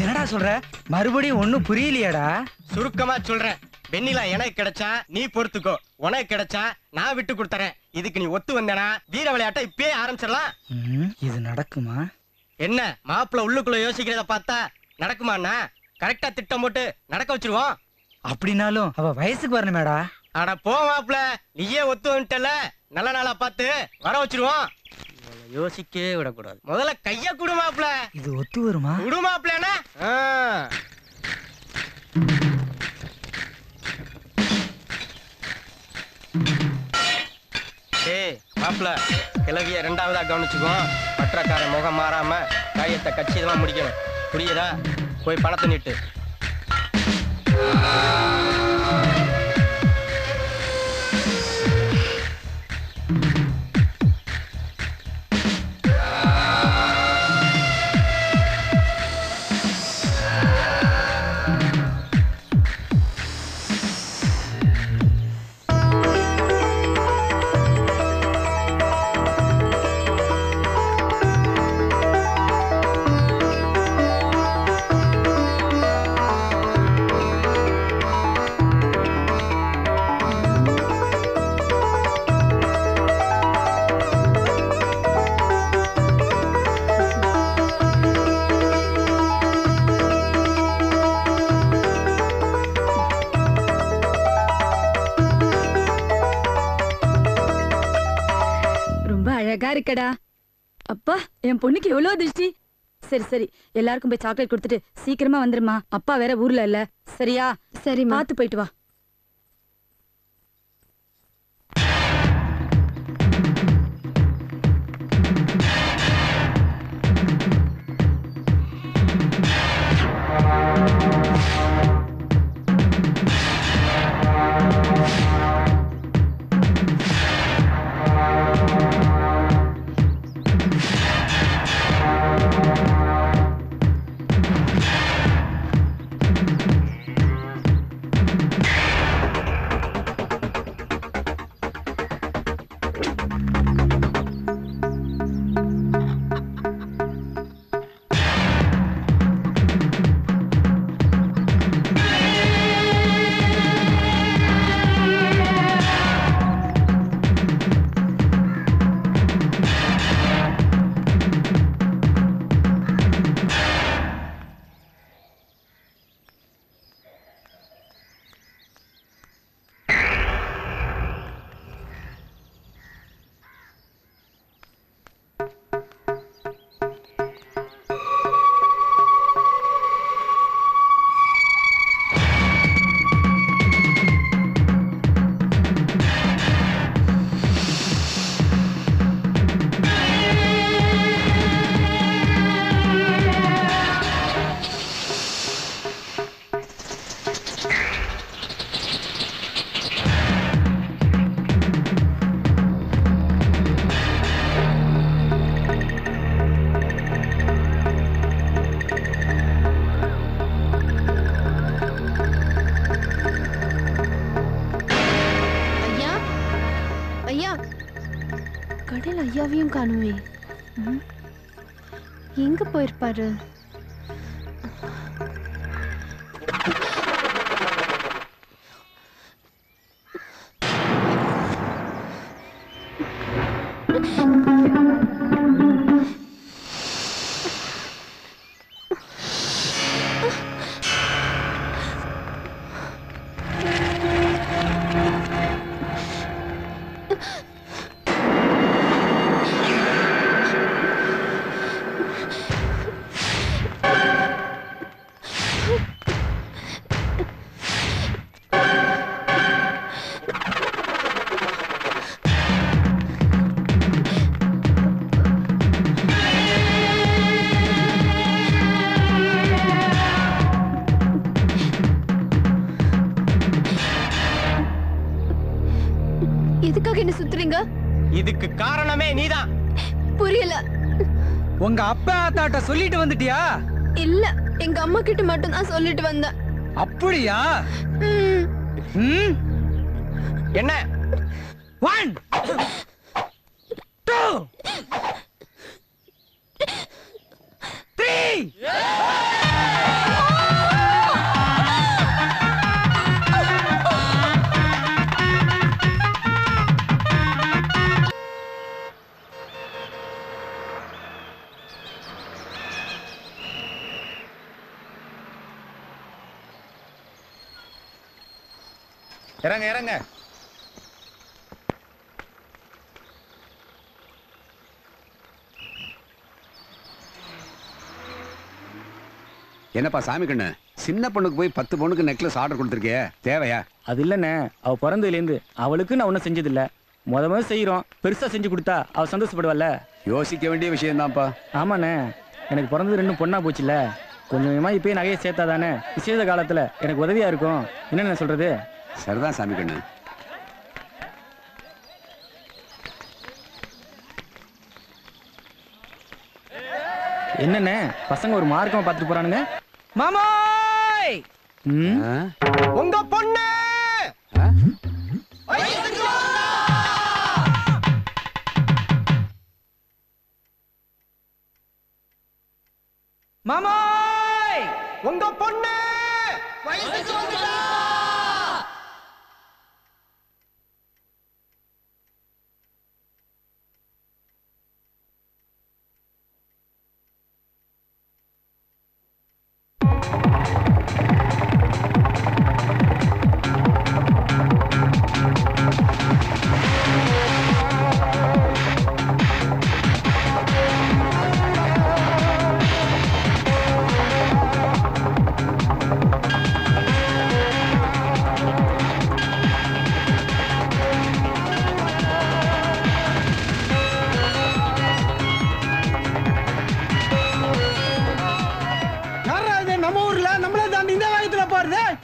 என்னடா சொல்ற? மறுபடியும் ஒண்ணும் புரியலையாடா. சுருக்கமா சொல்றேன், வெண்ணிலா எனக்கு கிடைச்சா நீ பொறுத்துக்கோ, உனக்கு கிடைச்சா நான் விட்டு கொடுத்துறேன். இதுக்கு நீ ஒத்து வந்தனா வீர விளையாட்டை இப்பயே ஆரம்பிச்சிடலாம். இது நடக்குமா? என்ன மாப்பிள்ள உள்ளுக்குள்ள யோசிக்கிறத பார்த்தா நடக்குமாண்ணா? கரெக்டா திட்டம் போட்டு நடக்க வச்சிருவோம். அப்படின்னாலும் அவ வயசுக்கு வரணுமேடா. அட போ மாப்பிள்ள, நீயே ஒத்து வந்துட்டல, நல்ல நாளா பார்த்து வர வச்சிருவோம். யோசிக்கவே விடக்கூடாது. முதல்ல கைய குடு மாப்பிள்ள. இது ஒத்து வருமா? குடு மாப்பிள்ளனா. ஏய் மாப்பிள்ள, கிளவிய ரெண்டாவதா கவனிச்சுக்கோ. பற்றக்கார முகம் மாறாம காரியத்தை கச்சிதமா முடிக்கணும். புரியுதா? போய் பணத்தை நீட்டு. அழகா இருக்கடா. அப்பா, என் பொண்ணுக்கு எவ்வளவு திருஷ்டி. சரி சரி, எல்லாருக்கும் போய் சாக்லேட் கொடுத்துட்டு சீக்கிரமா வந்துருமா. அப்பா வேற ஊர்ல இல்ல. சரியா? சரி, பார்த்து போயிட்டு வா. கடையில் ஐயாவையும் காணுமே. எங்க போயிருப்பாரு? எதுக்காக என்ன சுத்துறீங்க? இதுக்கு காரணமே நீதான். புரியல. உங்க அப்பா ஆத்தாட்ட சொல்லிட்டு வந்துட்டியா? இல்ல, எங்க அம்மா கிட்ட மட்டும் தான் சொல்லிட்டு வந்தேன். அப்படியா? என்ன? 1 2 3 இறங்க இறங்க. என்னப்பா சாமி கண்ணு, சின்ன பொண்ணுக்கு போய் 10 பொண்ணுக்கு நெக்லஸ் ஆர்டர் கொடுத்துருக்கே, தேவையா? அது இல்லைண்ணே, அவ பிறந்ததுலேருந்து அவளுக்கு நான் ஒன்றும் செஞ்சதில்ல. முத செய்கிறோம், பெருசாக செஞ்சு கொடுத்தா அவள் சந்தோஷப்படுவாள்ல. யோசிக்க வேண்டிய விஷயம்தான்ப்பா. ஆமாண்ணே, எனக்கு பிறந்தது 2 பொண்ணா போச்சுல்ல. கொஞ்சம் கொஞ்சமாக இப்போயே நகையை சேர்த்தா தானே விசேஷ காலத்தில் எனக்கு உதவியாக இருக்கும். என்னென்ன சொல்கிறது? சரிதான் சாமி கண்ணு. என்னண்ணே பசங்க ஒரு மார்க்கமா பார்த்துட்டு போறானுங்க. மாமாய், உங்க பொண்ணு மாமாய், உங்க பொண்ணு வயசுக்கு வந்துட்டா.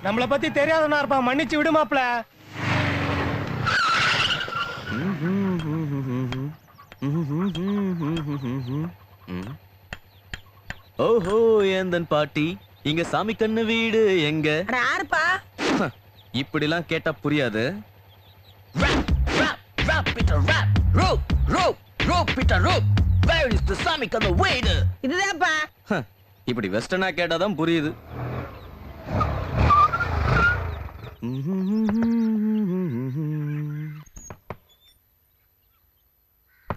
நம்மளை பத்தி தெரியாதவனா இருப்பா, மன்னிச்சு விடுமாப்ல. ஓஹோ, ஏந்தன் பாட்டி, இங்க சாமி கண்ணு வீடு எங்க? யாருப்பா? இப்படிலாம் கேட்டா புரியாது. இதுதான்ப்பா. இப்படி வெஸ்டர்னா கேட்டாதான் புரியுது.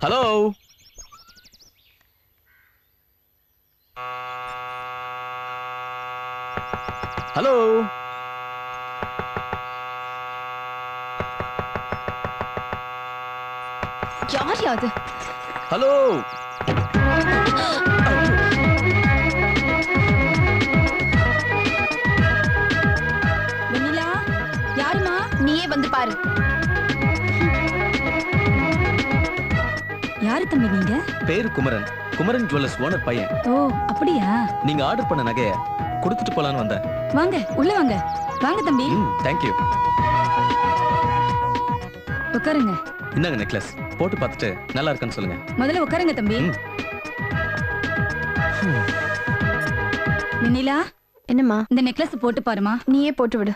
ஹலோ, ஹலோ, யார் யாது? ஹலோ, வெண்ணிலா, யாருமா? நீயே வந்து பாரு. யாரு தம்பி நீங்க? பேரு குமரன், குமரன் ஜுவல்லர்ஸ் ஓனர் பையன். ஓ அப்படியா? நீங்க ஆர்டர் பண்ண நகைய கொடுத்துட்டு போலான்னு வந்தேன். வாங்க உள்ள வாங்க. வாங்க தம்பி. தேங்க்யூ. உட்காருங்க. இந்தாங்க நெக்லஸ், போட்டு பார்த்துட்டு நல்லா இருக்குன்னு சொல்லுங்க. முதல்ல உட்காருங்க தம்பி. வெண்ணிலா, என்னம்மா? இந்த நெக்லஸ் போட்டு பாருமா. நீயே போட்டு விடு.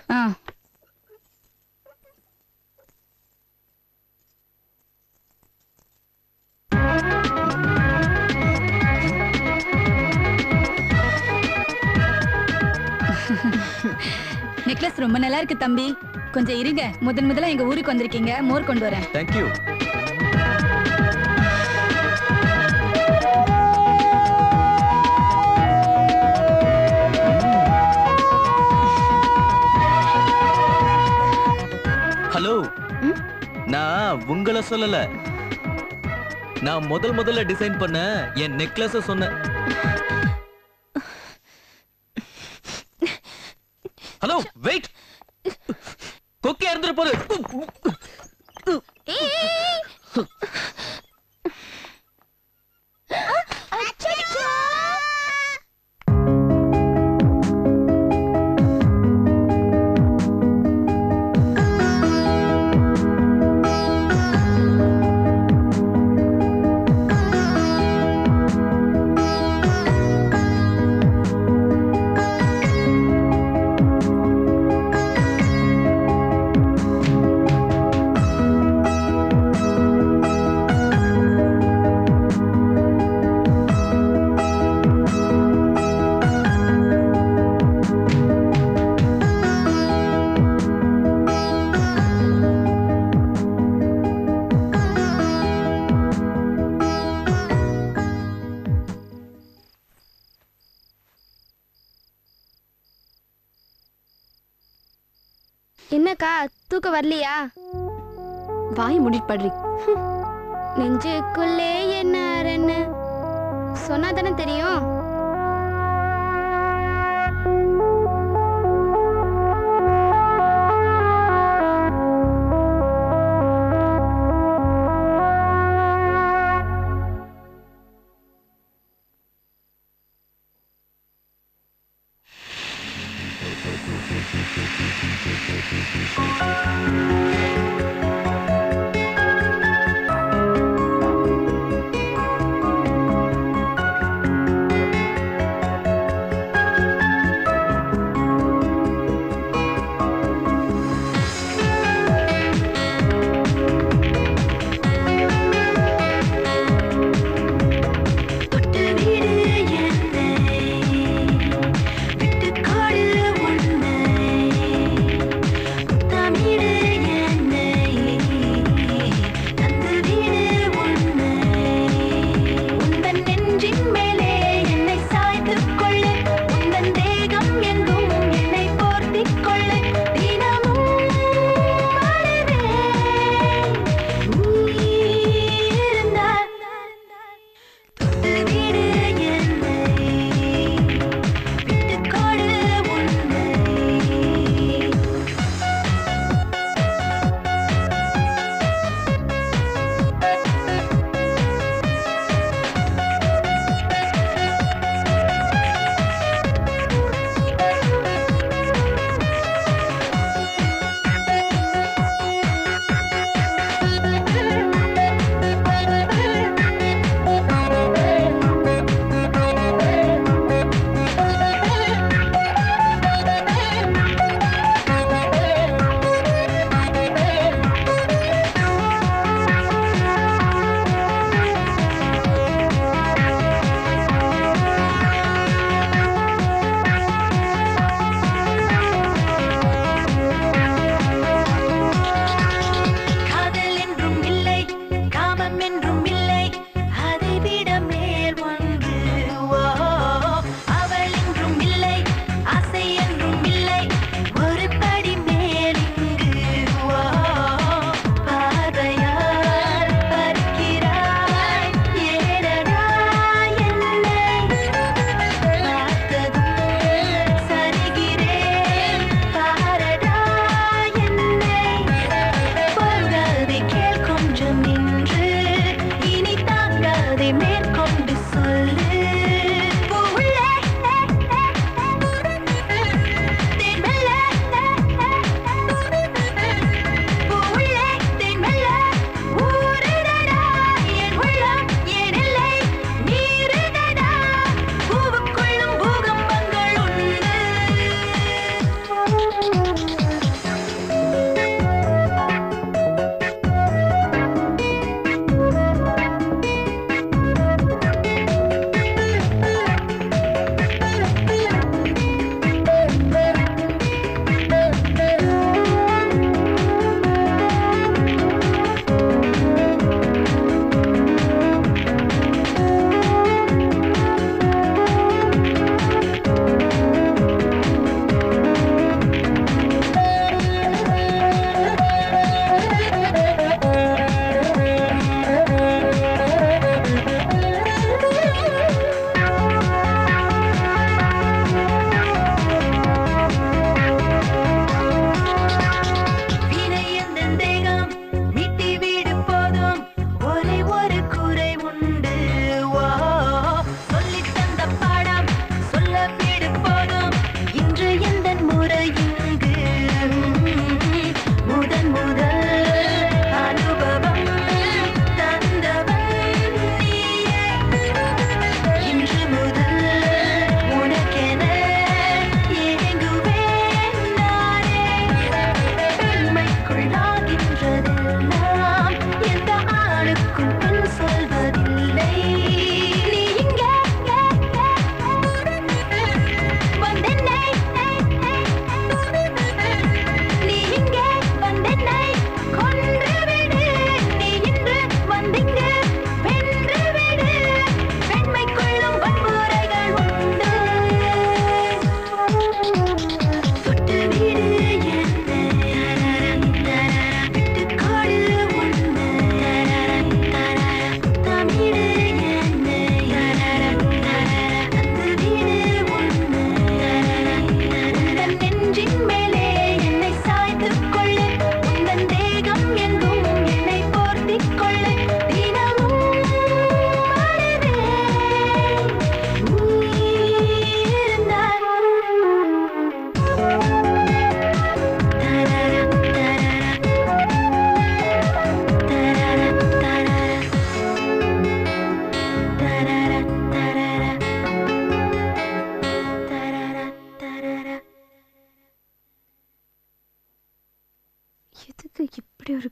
நெக்லஸ் ரொம்ப நல்லா இருக்கு தம்பி. கொஞ்சம் இருங்க, முதல்ல எங்க ஊருக்கு வந்திருக்கீங்க, மோர் கொண்டு வரேன். தேங்க்யூ. ஹலோ, நான் உங்களை சொல்லல, நான் முதல்ல டிசைன் பண்ண என் நெக்லஸ் சொன்னேன். ஹலோ வெயிட், கொக்கே இருந்துட்டு போகுது. என்னக்கா தூக்கம் வரலையா? வாய் மூடிட்டு படுறி. நெஞ்சுக்குள்ளே என்ன சொன்னா தானே தெரியும்.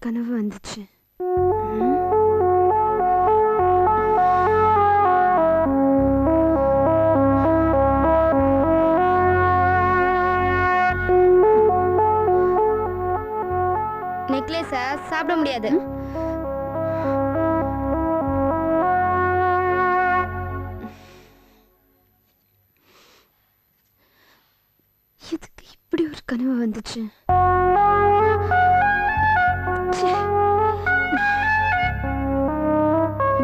கனவு வந்துச்சு. நெக்லஸ சாப்பிட முடியாது. எதுக்கு இப்படி ஒரு கனவு வந்துச்சு?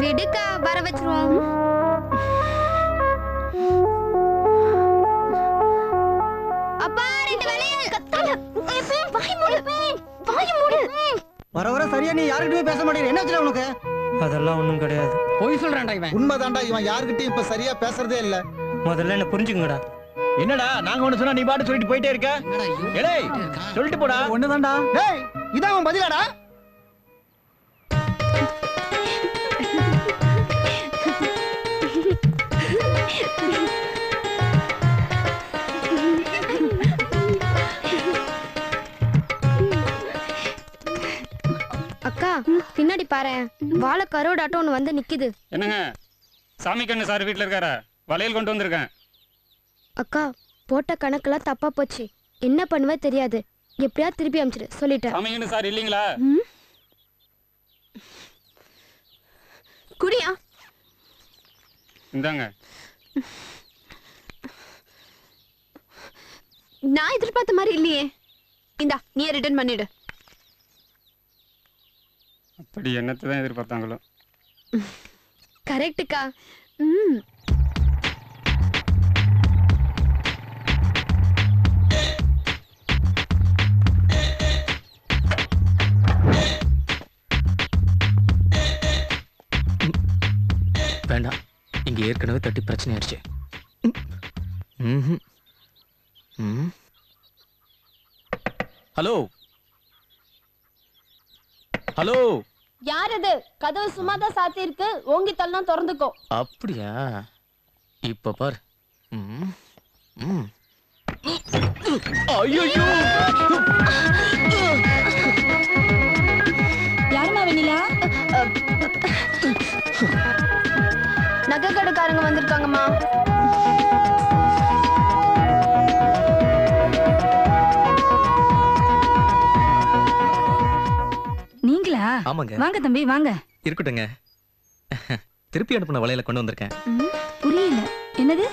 விடுக்கா, வர வச்சிருவோம். அப்பா, 2 வளையல். கத்தால. வாய் மூடு. வாய் மூடு. வர வர சரியா நீ யார்கிட்டயும் பேச மாட்டேங்கிற. என்னாச்சு உனக்கு? அதெல்லாம் ஒண்ணும் கிடையாது. பொய் சொல்றான்டா இவன். உண்மைதான்டா, இவன் யார்கிட்டயும் இப்ப சரியா பேசுறதே இல்ல. முதல்ல என்ன புரிஞ்சுங்கடா. என்னடா நாங்க ஒண்ணு சொன்னா நீ பாட்டு சொல்லிட்டு போயிட்டே இருக்க? ஏய், சொல்லிட்டு போடா. ஒண்ணுதான்டா. டேய், இதான் அவன் பதிலாடா? அக்கா, பின்னாடி பாரு. வாழை கரோடாட்டம் ஒண்ணு வந்து நிக்குது. என்னங்க, சாமி கண்ணு சார் வீட்டுல இருக்காரா? வளையல் கொண்டு வந்திருக்கேன். அக்கா, போட்ட கணக்கெல்லாம் தப்பா போச்சு. என்ன பண்ணுவே தெரியாது. எப்படியா திருப்பி அனுப்பிச்சிரு, சொல்லிட்டேன். சாமி கண்ணு சார் இல்லீங்களா? குடியா? இந்தாங்க. நான் எதிர்பார்த்த மாதிரி இல்லையே. இந்தா, நீ ரிட்டர்ன் பண்ணிடு. அப்படி என்னத்தை தான் எதிர்பார்த்தாங்களோ. கரெக்டுக்கா. வேண்டாம், இங்க ஏற்கனவே தட்டி பிரச்சனை ஆயிடுச்சு. ஹலோ ஹலோ, யார் அது? கதவு சும்மா தான் சாத்தி இருக்கு. ஓங்கி தள்ளனா திறந்துக்கோ. அப்படியா? இப்ப பார். ஐயோ, யாருமா வெண்ணிலா? நகை கடைக்காரங்க வந்திருக்காங்கம்மா. நீங்களா? ஆமாங்க. வாங்க தம்பி, வாங்க. இருக்கட்டுங்க. திருப்பி அனுப்பின வளையல கொண்டு வந்திருக்கேன். புரியல. என்னது?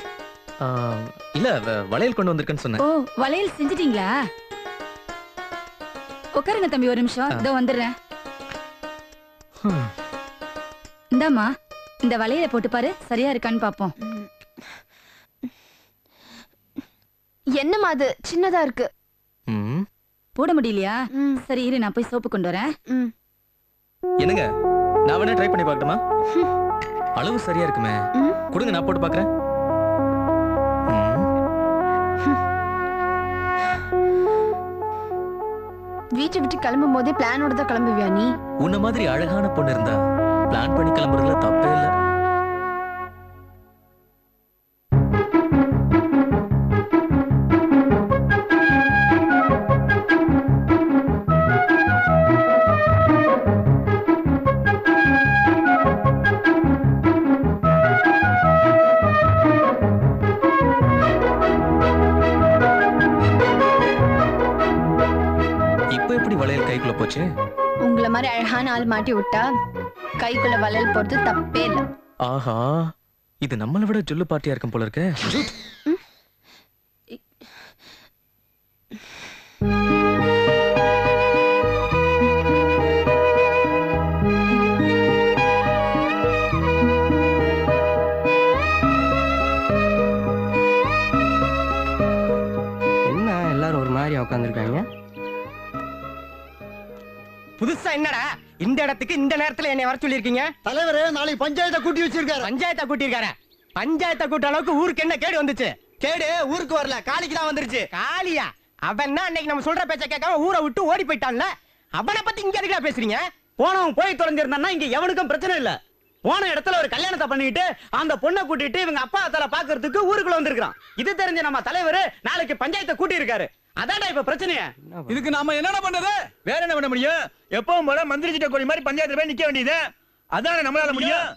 இல்ல, வளையல் கொண்டு வந்திருக்கேன்னு சொன்னேன். ஓ, வளையல் செஞ்சிட்டீங்களா? உட்காருங்க தம்பி, ஒரு நிமிஷம். இதோ வந்துடுறேன். இந்தாம்மா, இந்த வளையல போட்டு பாரு, சரியா இருக்கான்னு பாப்போம். என்னம்மா அது? சின்னதா இருக்கு. போட முடியலையா? சரி இரு, நான் போய் சோப்பு கொண்டு வரேன். என்னங்க, நான் வேணா ட்ரை பண்ணி பார்க்கட்டுமா? அளவு சரியா இருக்குமே. கொடுங்க, நான் போட்டு பார்க்கறேன். வீட்டை விட்டு கிளம்பும் போதே பிளானோட தான் கிளம்புவியா நீ? உன்ன மாதிரி அழகான பொண்ணு இருந்தா பிளான் பண்ணி கிளம்புறதுல தப்பே இல்ல. இப்ப எப்படி வளையல் கைக்குள்ள போச்சு? உங்கள மாதிரி அழகான ஆள் மாட்டி விட்டா கைக்குள்ள வளையல் போறது தப்பே இல்ல. ஆஹா, இது நம்மளை விட ஜொல்லு பார்ட்டியா இருக்கும் போல இருக்கு. என்ன எல்லாரும் ஒரு மாதிரியா உட்காந்துருக்காங்க? புதுசா என்னடா இந்த இடத்துக்கு இந்த நேரத்துல என்னை வர சொல்லிருக்கீங்க? தலைவரே, நாளைக்கு பஞ்சாயத்தை கூட்டி வச்சிருக்காரு. பஞ்சாயத்தை கூட்டியிருக்காரு? பஞ்சாயத்தை கூட்ட அளவுக்கு ஊருக்கு என்ன கேடு வந்துச்சு? கேடு ஊருக்கு வரல, காளிக்கு தான் வந்துருச்சு. காளியா? அவன் தான் அன்னைக்கு நம்ம சொல்ற பேச்ச கேட்காம ஊரை விட்டு ஓடி போயிட்டான்ல. அவனை பத்தி இங்க எதுக்குடா பேசுறீங்க? போனவன் போய் தொலைஞ்சிருந்தான்னா இங்க எவனுக்கும் பிரச்சனை இல்ல. போன இடத்துல ஒரு கல்யாணத்தை பண்ணிட்டு அந்த பொண்ணை கூட்டிட்டு இவங்க அப்பா அத்தால பாக்குறதுக்கு ஊருக்குள்ள வந்திருக்கான். இது தெரிஞ்ச நம்ம தலைவர் நாளைக்கு பஞ்சாயத்தை கூட்டி இருக்காரு. அதான்டா இப்ப பிரச்சனையே. இதுக்கு நாம என்னடா பண்றது? வேற என்ன பண்ண முடியும்? எப்பவும் போல மந்திரி சிட்ட கோழி மாதிரி பஞ்சாயத்துல போய் நிக்க வேண்டியது. அதானே நம்மளால முடியும்.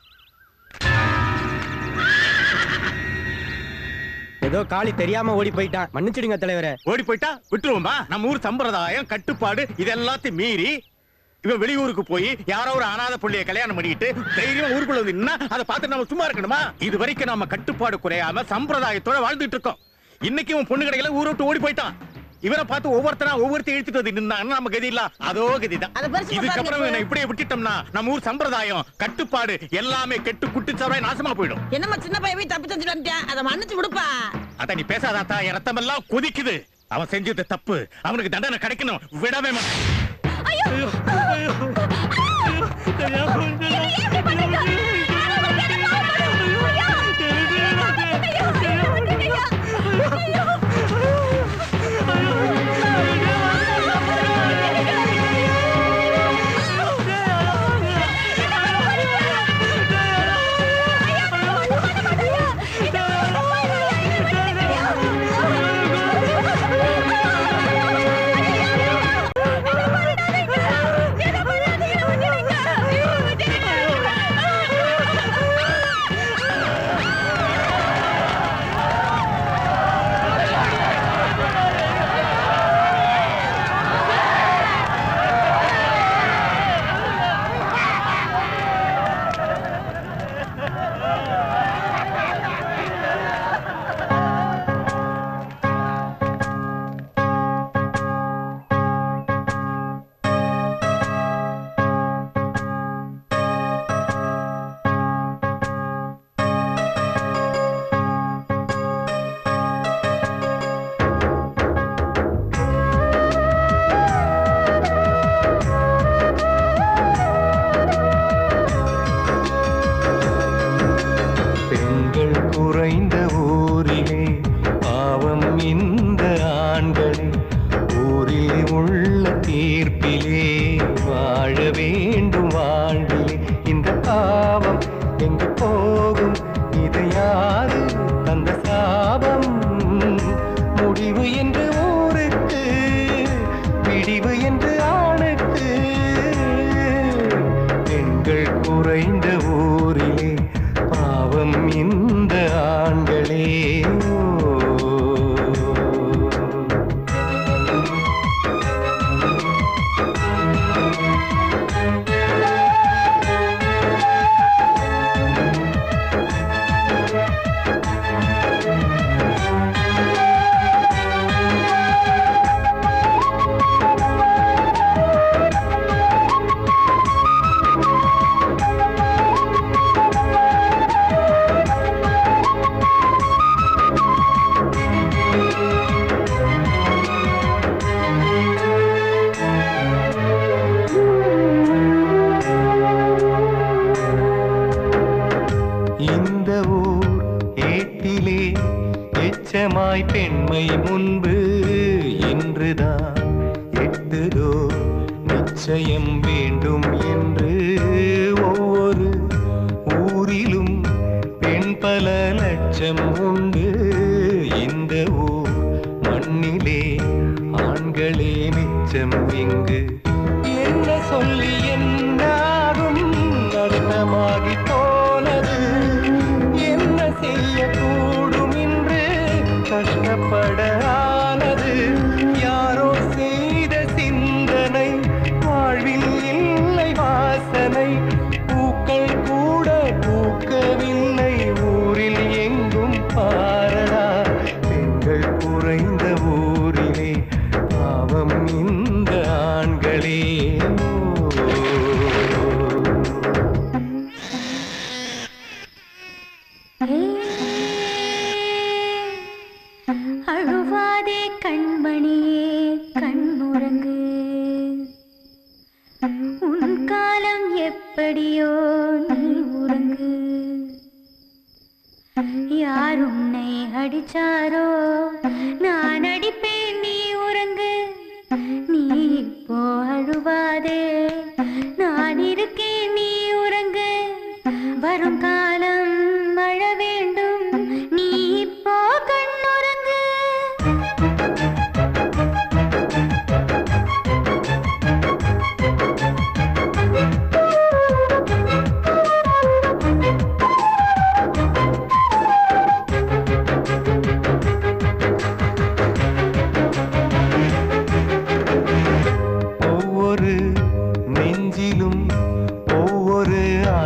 ஏதோ காளி தெரியாம ஓடி போயிட்டான். மன்னிச்சிடுங்க தலைவரே. ஓடி போயிட்டா விட்டுருவோமா? நம்ம ஊர் சம்பிரதாயம் கட்டுப்பாடு இதெல்லாத்தையும் மீறி இவன் வெளியூருக்கு போய் யாரோ ஒரு அனாதை புள்ளைய கல்யாணம் பண்ணிட்டு தைரியமா ஊருக்குள்ள வந்து நின்னா அதை பார்த்து நம்ம சும்மா இருக்கணுமா? இது வரைக்கும் நம்ம கட்டுப்பாடு குறையாம சம்பிரதாயத்தோட வாழ்ந்துட்டு இருக்கோம். இன்னைக்கு இவன் பொண்ணு கடையில ஊரை விட்டு ஓடி போயிட்டான். இவனை பார்த்து ஒவ்வொருத்தரையும் இழுத்துட்டு வந்து நின்னாங்கன்னா நம்ம கதி இல்ல, அதோ கதிதான். இதுக்கப்புறம் இவனை இப்படியே விட்டுட்டோம்னா நம்ம ஊர் சம்பிரதாயம் கட்டுப்பாடு எல்லாமே கெட்டு குட்டிச்சவராய் நாசமா போயிடும். என்னம்மா சின்ன பையன் தப்பி செஞ்சு வந்துட்டேன், அதை மன்னிச்சு விடுப்பா. அத நீ பேசாதாத்தா, என் ரத்தம் எல்லாம் கொதிக்குது. அவன் செஞ்சது தப்பு, அவனுக்கு தண்டனை கிடைக்கணும். விடவே மாட்டேன்.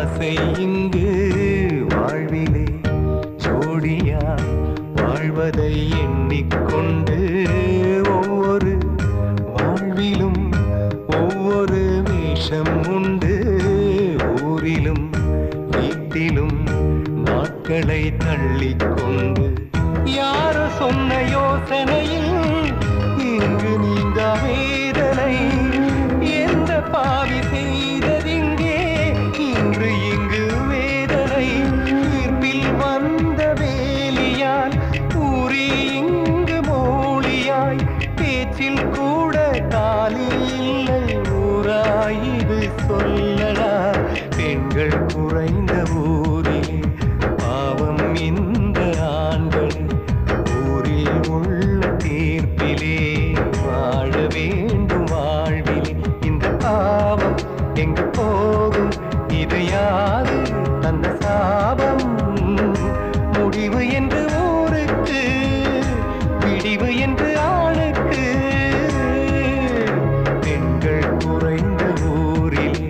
ஆசை இங்கு வாழ்விலே ஜோடியா வாழ்வதை எண்ணிக்கொண்டு ஒவ்வொரு வாழ்விலும் ஒவ்வொரு வேஷம் உண்டு. ஊரிலும் வீட்டிலும் நாட்களை தள்ளிக்கொண்டு யாரோ சொன்ன யோசனையில் இங்கு நீங்க வேதனை எந்த பாவி செய்ததிங்கே இன்று இங்கு வேதனை. ஈர்ப்பில் வந்த வேலியால் ஊரி இங்கு மோழியாய் பேச்சில் கூட காலி இல்லை ஊராய் இது சொல்லடா. பெண்கள் குறைந்த ஊரில் பாவம் இந்த ஆண்கள் ஊரில் உள்ள தீர்ப்பிலே வாழ வேண்டும் வாழ்வில். இந்த பாவம் எங்கு போகும் இது யாது தந்த சாபம். முடிவு என்று ஊருக்கு விடிவு என்று ஆணுக்கு. பெண்கள் குறைந்த ஊரில்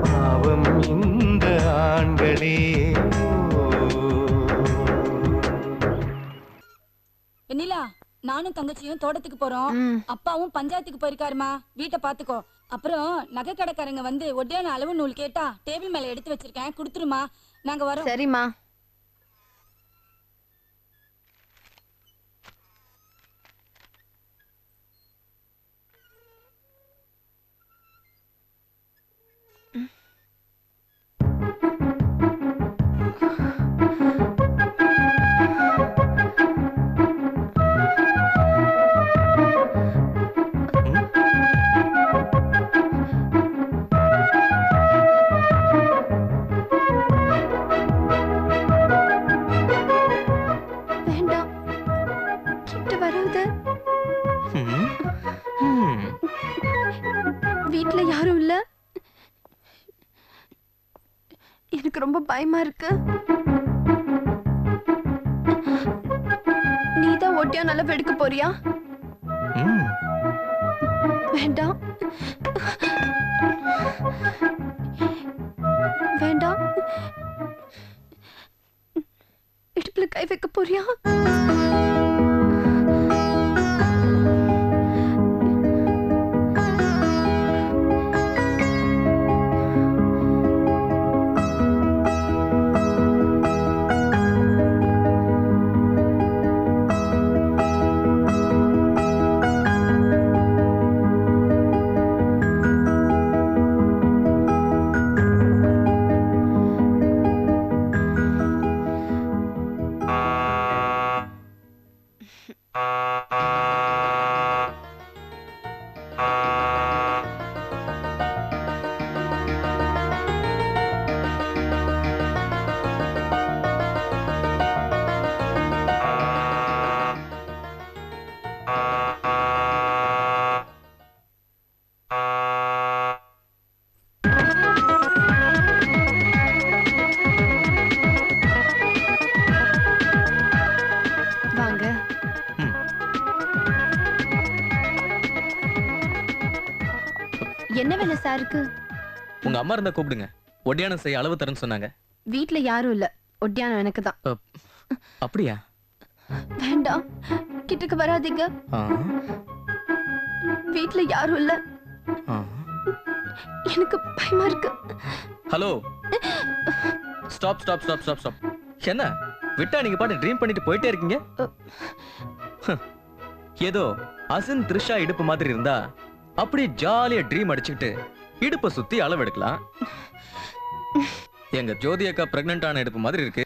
பாவம் இந்த ஆண்களே. வெண்ணிலா, நானும் தங்கச்சியும் தோட்டத்துக்கு போறோம். அப்பாவும் பஞ்சாயத்துக்கு போயிருக்காருமா, வீட்டை பாத்துக்கோ. அப்புறம் நகை கடைக்காரங்க வந்து ஒட்டியான அளவு நூல் கேட்டா டேபிள் மேல எடுத்து வச்சிருக்கேன், கொடுத்துருமா. நாங்க வரோம். சரிம்மா. வேண்டாம், கிட்ட வராத. வீட்ல யாரும் இல்ல, எனக்கு ரொம்ப பயமா இருக்கு. நீதான் ஒட்டியா நல்லா வெடுக்க போறியா? வேண்டாம் வேண்டாம். இடுப்புல கை வைக்க போறியா? வாங்க. என்ன வேலை சாருக்கு? உங்க அம்மா இருந்தா கூப்பிடுங்க, ஒட்டியானம் செய்ய அளவு தரேன்னு சொன்னாங்க. வீட்ல யாரும் இல்ல, ஒட்டியானம் எனக்கு தான். அப்படியா? வேண்டாம், கிட்டக்கு வராதீங்க. வீட்ல யாரும் இல்ல, எனக்கு பயமா இருக்கு. Hello, stop stop stop stop stop. என்ன விட்டா நீங்க பாட்டு ட்ரீம் பண்ணிட்டு போயிட்டே இருக்கீங்க? ஏதோ அசின் த்ரிஷா இடுப்பு மாதிரி இருந்தா அப்படியே ஜாலியா ட்ரீம் அடிச்சுக்கிட்டு இடுப்பை சுத்தி அளவு எடுக்கலாம். எங்க ஜோதி அக்கா பிரெக்னன்ட் ஆன இடுப்பு மாதிரி இருக்கு.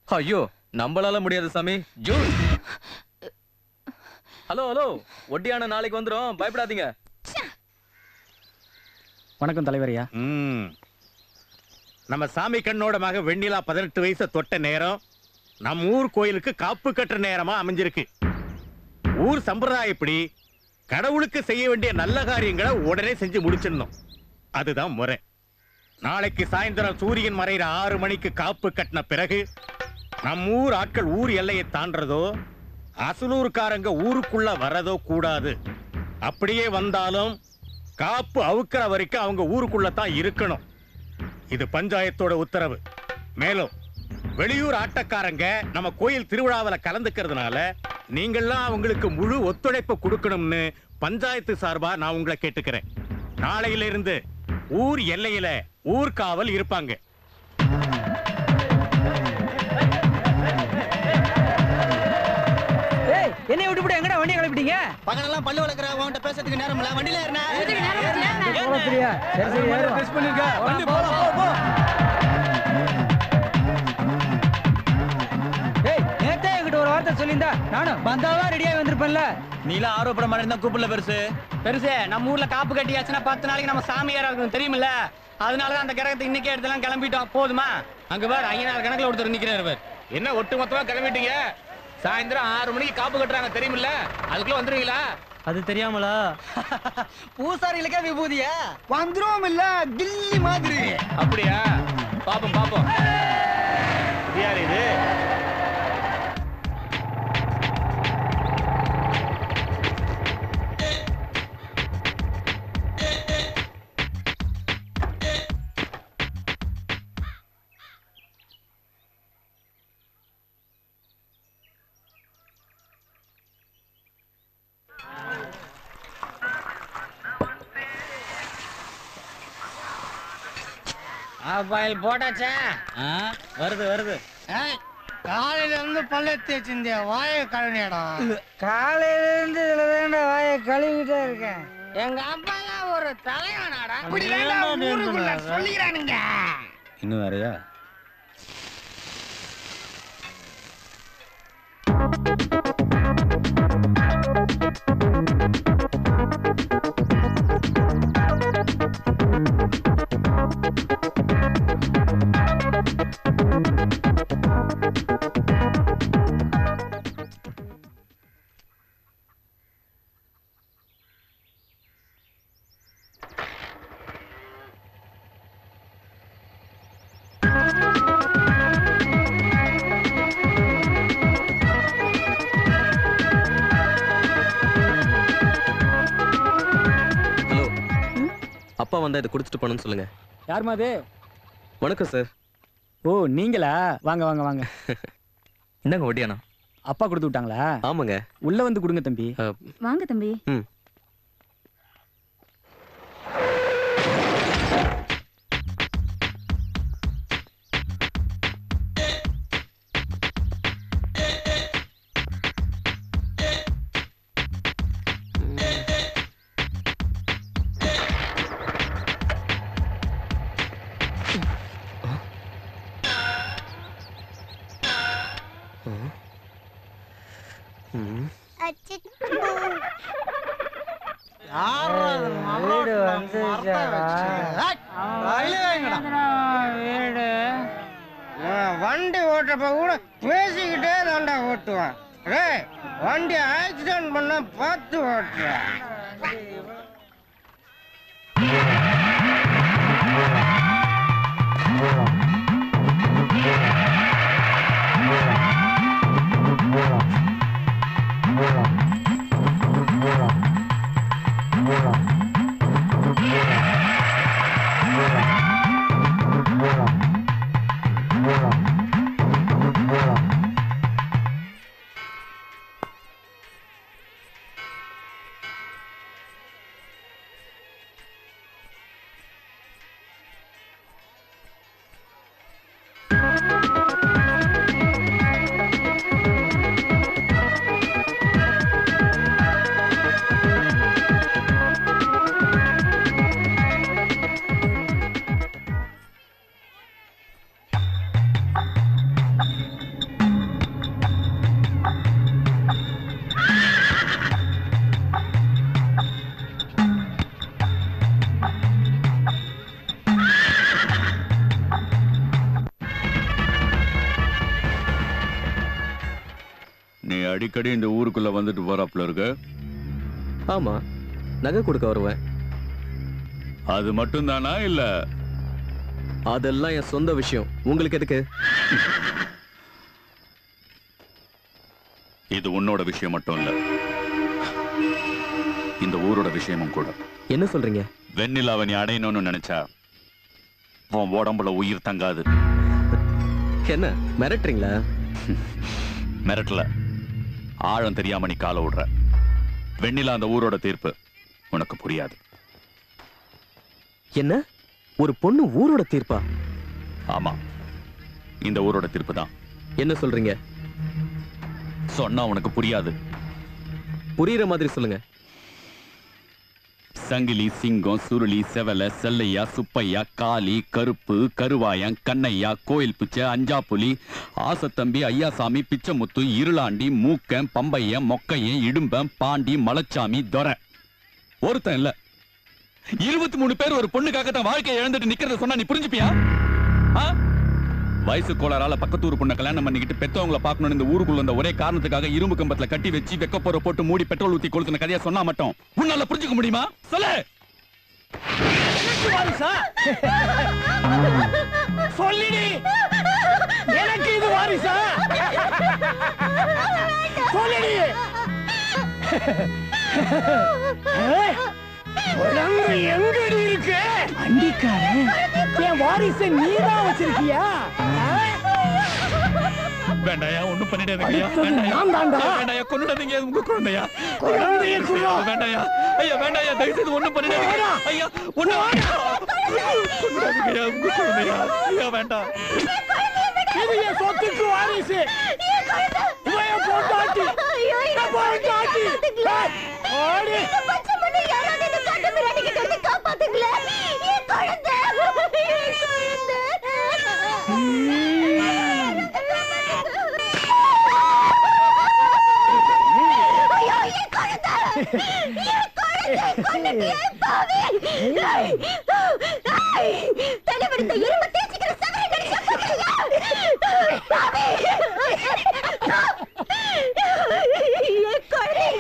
ஐயோ, நம்மளால முடியாது சாமி. ஜூன். ஹலோ ஹலோ, ஒட்டியான நாளைக்கு வந்துரும், பயப்படாதீங்க. வணக்கம் தலைவரையா. நம்ம சாமி கண்ணோட மக வெண்ணிலா 18 வயசை தொட்ட நேரம் நம்ம ஊர் கோயிலுக்கு காப்பு கட்டுற நேரமா அமைஞ்சிருக்கு. ஊர் சம்பிரதாயப்படி கடவுளுக்கு செய்ய வேண்டிய நல்ல காரியங்களை உடனே செஞ்சு முடிச்சிடணும். அதுதான் முறை. நாளைக்கு சாயந்தரம் சூரியன் மறைகிற 6 மணிக்கு காப்பு கட்டின பிறகு நம்ம ஊர் ஆட்கள் ஊர் எல்லையை தாண்டறதோ அசலூர்காரங்க ஊருக்குள்ள வரதோ கூடாது. அப்படியே வந்தாலும் காப்பு அவுக்கிற வரைக்கும் அவங்க ஊருக்குள்ள தான் இருக்கணும். இது பஞ்சாயத்தோட உத்தரவு. மேலும் வெளியூர் ஆட்டக்காரங்க நம்ம கோயில் திருவிழாவில் கலந்துக்கிறதுனால நீங்கள்லாம் அவங்களுக்கு முழு ஒத்துழைப்பு கொடுக்கணும்னு பஞ்சாயத்து சார்பா நான் உங்களை கேட்டுக்கிறேன். நாளையில இருந்து ஊர் எல்லையில ஊர்காவல் இருப்பாங்க. என்னை விட்டு போட்டு எங்கடா வண்டியை கிளப்பிட்டீங்க? பகலெல்லாம் பல்லு வளர்க்குற உன்கிட்ட பேசுறதுக்கு நேரம் இல்ல. வண்டியில ஏறினா சரி சரி டெஸ்ட் பண்ணிருக்க. வண்டி போ போ. ஏய் நேத்தே என்கிட்ட ஒரு வார்த்தை சொல்லியிருந்தா நானும் பந்தாவா ரெடியா வந்திருப்பேன்ல. நீலாம் ஆரோப்பட மாதிரி இருந்தா கூப்பிடல பெருசு. பெருசே நம்ம ஊர்ல காப்பு கட்டியாச்சுன்னா 10 நாளைக்கு நம்ம சாமியாரா இருக்கும் தெரியுமில்ல. அதனாலதான் அந்த கிரகத்தை இன்னைக்கே எடுத்துலாம் கிளம்பிட்டோம். போதுமா? அங்க பாரு 5000 கணக்குல ஒருத்தர் நிக்கிறாரு. என்ன ஒட்டு மொத்தமா கிளம்பிட்டீங்க? சாயந்தரம் 6 மணிக்கு காப்பு கட்டுறாங்க தெரியுமில்ல, அதுக்குள்ள வந்துருவீங்களா? அது தெரியாமலா? பூசாரிகளுக்கே விபூதியா வந்துரும் இல்ல கில்லி மாதிரி. அப்படியா? பாப்போம் பாப்போம். யார் இது? பாயில் போட்டாச்சா? வருது வருது. காலையில இருந்து பல்ல தேய்ச்சிருந்தியா வாயை கழுவிடா. காலையில இருந்து இதுல வாயை கழுவிட்டே இருக்கேன். எங்க அப்பா ஒரு தலைவனாடா. ஊருக்குள்ள சொல்லிக்கிறானுங்க. இன்னும் வேறையா? அப்பா வந்தா இதை கொடுத்துட்டு போகணும்னு சொல்லுங்க. யாருமா அது? வணக்கம் சார். ஓ நீங்களா? வாங்க வாங்க வாங்க. என்னங்க ஒட்டியானா? அப்பா கொடுத்து விட்டாங்களா? ஆமாங்க. உள்ள வந்து கொடுங்க தம்பி. வாங்க தம்பி. வண்டி ஓட்டுறப்ப கூட பேசிக்கிட்டே தாண்டா ஓட்டுவான். வண்டி ஆக்சிடென்ட் பண்ண பார்த்து ஓட்டுறேன். அடிக்கடி இந்த ஊருக்குள்ள வந்துட்டு போறாப்ல இருக்கு. ஆமா, நகை கொடுக்க வருவேன். அது மட்டும் தானா இல்ல? அதெல்லாம் என் சொந்த விஷயம், உங்களுக்கு எதுக்கு? இது உன்னோட விஷயம் மட்டும் இல்ல, இந்த ஊரோட விஷயமும் கூட. என்ன சொல்றீங்க? வெண்ணிலாவை நீ அடையணும்னு நினைச்சா உன் உடம்புல உயிர் தங்காது. என்ன மிரட்டுறீங்களா? மிரட்டல, ஆழம் தெரியாம நீ காலை விடுற. வெண்ணிலா அந்த ஊரோட தீர்ப்பு உனக்கு புரியாது. என்ன, ஒரு பொண்ணு ஊரோட தீர்ப்பா? ஆமா, இந்த ஊரோட தீர்ப்பு தான். என்ன சொல்றீங்க? சொன்னா உனக்கு புரியாது. புரியுற மாதிரி சொல்லுங்க. சங்கிலி, சிங்கம், சுருளி, செவல, செல்லையா, சுப்பையா, காளி, கருப்பு, கருவாயன், கண்ணையா, கோயில் பிச்சை, அஞ்சாப்புலி, ஆசத்தம்பி, ஐயாசாமி, பிச்சமுத்து, இருளாண்டி, மூக்கன், பம்பையன், மொக்கையன், இடும்பன், பாண்டி, மலச்சாமி, தொரை. ஒருத்தன் இல்ல, 23 பேர் ஒரு பொண்ணுக்காக தான் வாழ்க்கையை இழந்துட்டு நிக்கிறத சொன்னா நீ புரிஞ்சுப்பியா? வயசு கோளாறால பக்கத்தூர் பொண்ணை கல்யாணம் பண்ணிக்கிட்டு பெத்தவங்களை பார்க்கணும்னு இந்த ஊருக்குள்ள வந்த ஒரே காரணத்துக்காக இரும்பு கம்பத்துல கட்டி வச்சு வெக்கப்போற போட்டு மூடி பெட்ரோல் ஊத்தி கொளுத்துன கதையா சொன்னா மட்டும் உன்னால புரிஞ்சுக்க முடியுமா? சொல்லு. சொல்லிடி, எனக்கு இது வாரிசா? சொல்லிடி. எங்கடி இருக்கு? அண்டிக்காரன், என் வாரிசை நீதான் வச்சிருக்கியா? வேண்டாயா, ஒண்ணும் பண்ணிடாதீங்கயா. வேண்டாயா, கொன்னுடாதீங்க உங்க குழந்தையா. குழந்தைய குரு. வேண்டாயா, ஐயா வேண்டாயா, தயவு செய்து ஒண்ணும் பண்ணிடாதீங்க. ஐயா ஒண்ணு கொன்னுடாதீங்கயா உங்க குழந்தையா. ஐயா வேண்டாம். இது என் சொத்துக்கு வாரிசு. இவன் பொண்டாட்டி. பொண்டாட்டி. ஓடி.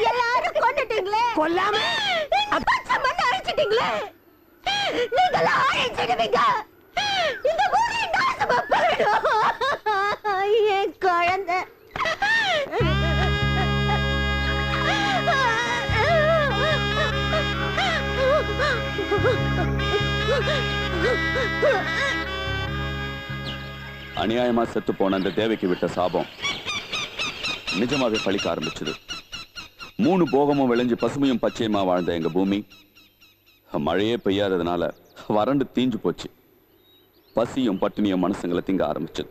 எல்லாரும் கொண்டுட்டீங்களே, கொல்லாம அழிச்சிட்டீங்களே. நீங்கள அழிச்சிடுவீங்க. இந்த ஊரே நாசமா போயிடும். என் குழந்தை அநியாயமா செத்து போன அந்த தேவைக்கு விட்ட சாபம் நிஜமாவே பழிக்க ஆரம்பிச்சது. 3 போகமும் விளைஞ்சு பசுமையும் பச்சையுமா வாழ்ந்த எங்க பூமி மழையே பெய்யாததுனால வறண்டு தீஞ்சு போச்சு. பசியும் பட்டினியும் மனுஷங்களை திங்க ஆரம்பிச்சது.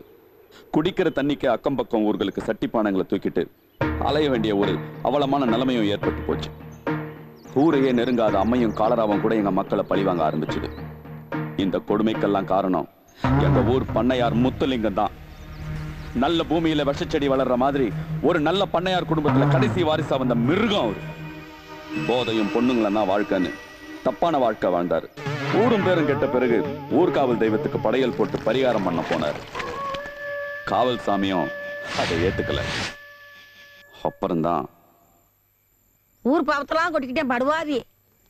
குடிக்கிற தண்ணிக்கு அக்கம் பக்கம் ஊர்களுக்கு சட்டிப்பானங்களை தூக்கிட்டு அலைய வேண்டிய ஒரு அவலமான நிலைமையும் ஏற்பட்டு போச்சு. ஊரையே நெருங்காத அம்மையும் காலராவும் கூட எங்க மக்களை பழிவாங்க ஆரம்பிச்சது. இந்த கொடுமைக்கெல்லாம் காரணம் எங்க ஊர் பண்ணையார் முத்துலிங்கம் தான். நல்ல பூமியில விஷச்செடி வளர்ற மாதிரி ஒரு நல்ல பண்ணையார் குடும்பத்துல கடைசி வாரிசா வந்த மிருகம் அவரு. போதையும் பொண்ணுங்களா வாழ்க்கைன்னு தப்பான வாழ்க்கை வாழ்ந்தாரு. ஊரும் பேரும் கெட்ட பிறகு ஊர்காவல் தெய்வத்துக்கு படையல் போட்டு பரிகாரம் பண்ண போனார். காவல் சாமியும் அதை ஏத்துக்கல. அப்புறம்தான் ஊர் பாவத்தெல்லாம் கொட்டிக்கிட்டே படுவாதி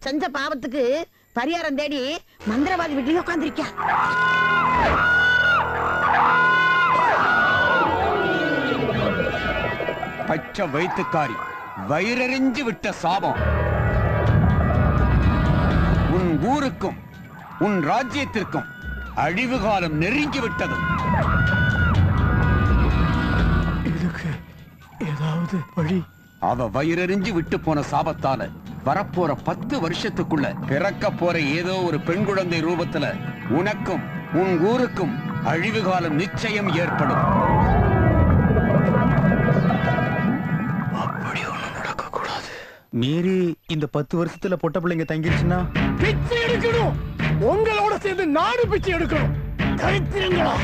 செஞ்ச பாவத்துக்கு பரிகாரம் தேடி மந்திரவாதி வீட்டிலேயே உட்காந்துருக்கா. பச்சை வயிற்றுக்காரி, வயிறறிஞ்சு விட்ட சாபம் உன் ஊருக்கும் உன் ராஜ்யத்திற்கும் அழிவு காலம் நெருங்கி விட்டது. இதுக்கு ஏதாவது வழி? அவ வயிறறிஞ்சு விட்டு போன சாபத்தால வரப்போற 10 வருஷத்துக்குள்ள பிறக்க போற ஏதோ ஒரு பெண் குழந்தை ரூபத்துல உனக்கும் உன் ஊருக்கும் அழிவு காலம் நிச்சயம் ஏற்படும். அப்படி ஒண்ணும் நடக்க கூடாது. மீறி இந்த 10 வருஷத்துல பொட்ட பிள்ளைங்க தங்கிருச்சுன்னா பிச்சை எடுக்கணும். உங்களோட சேர்ந்து நாடு பிச்சை எடுக்கணும். தரித்திரங்களா,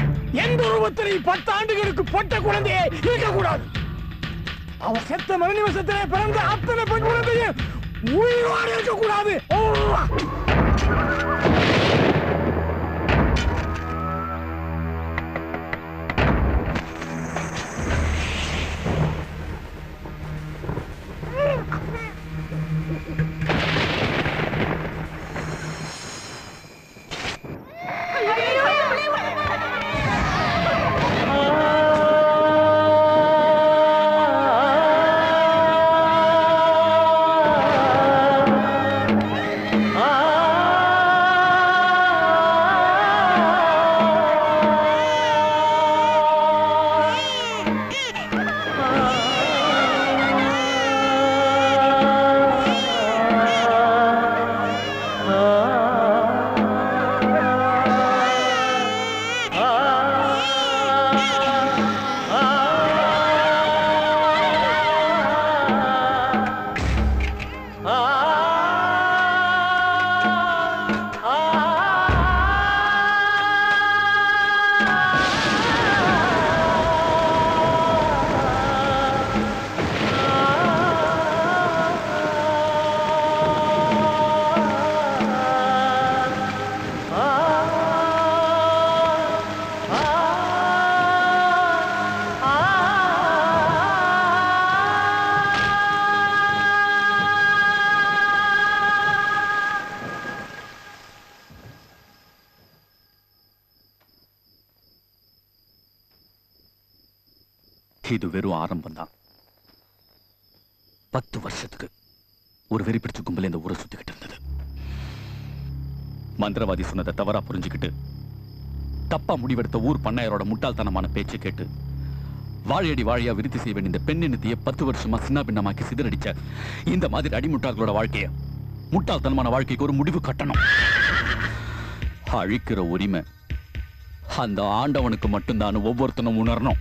எந்த ரூபத்திலையும் 10 ஆண்டுகளுக்கு பொட்ட குழந்தையே இருக்க கூடாது. அவ செத்த மறு நிமிஷத்திலே பிறந்த அத்தனை பெண் குழந்தையும் உயிரோடு இருக்க கூடாது. இது வெறும் ஆரம்பம் தான். 10 வருஷத்துக்கு ஒரு வெறி பிடிச்ச கும்பல் இந்த ஊரை சுத்திக்கிட்டு இருந்தது. மந்திரவாதி சொன்னதை தவறா புரிஞ்சுக்கிட்டு தப்பா முடிவெடுத்த ஊர் பண்ணையரோட முட்டாள்தனமான பேச்சை கேட்டு வாழையடி வாழையா விருத்தி செய்ய வேண்டிய இந்த பெண்ணினத்தையே 10 வருஷமா சின்ன பின்னமாக்கி சிதறடிச்ச இந்த மாதிரி அடிமுட்டாள்களோட வாழ்க்கைய, முட்டாள்தனமான வாழ்க்கைக்கு ஒரு முடிவு கட்டணும். அழிக்கிற உரிமை அந்த ஆண்டவனுக்கு மட்டும்தான் ஒவ்வொருத்தனும் உணரணும்.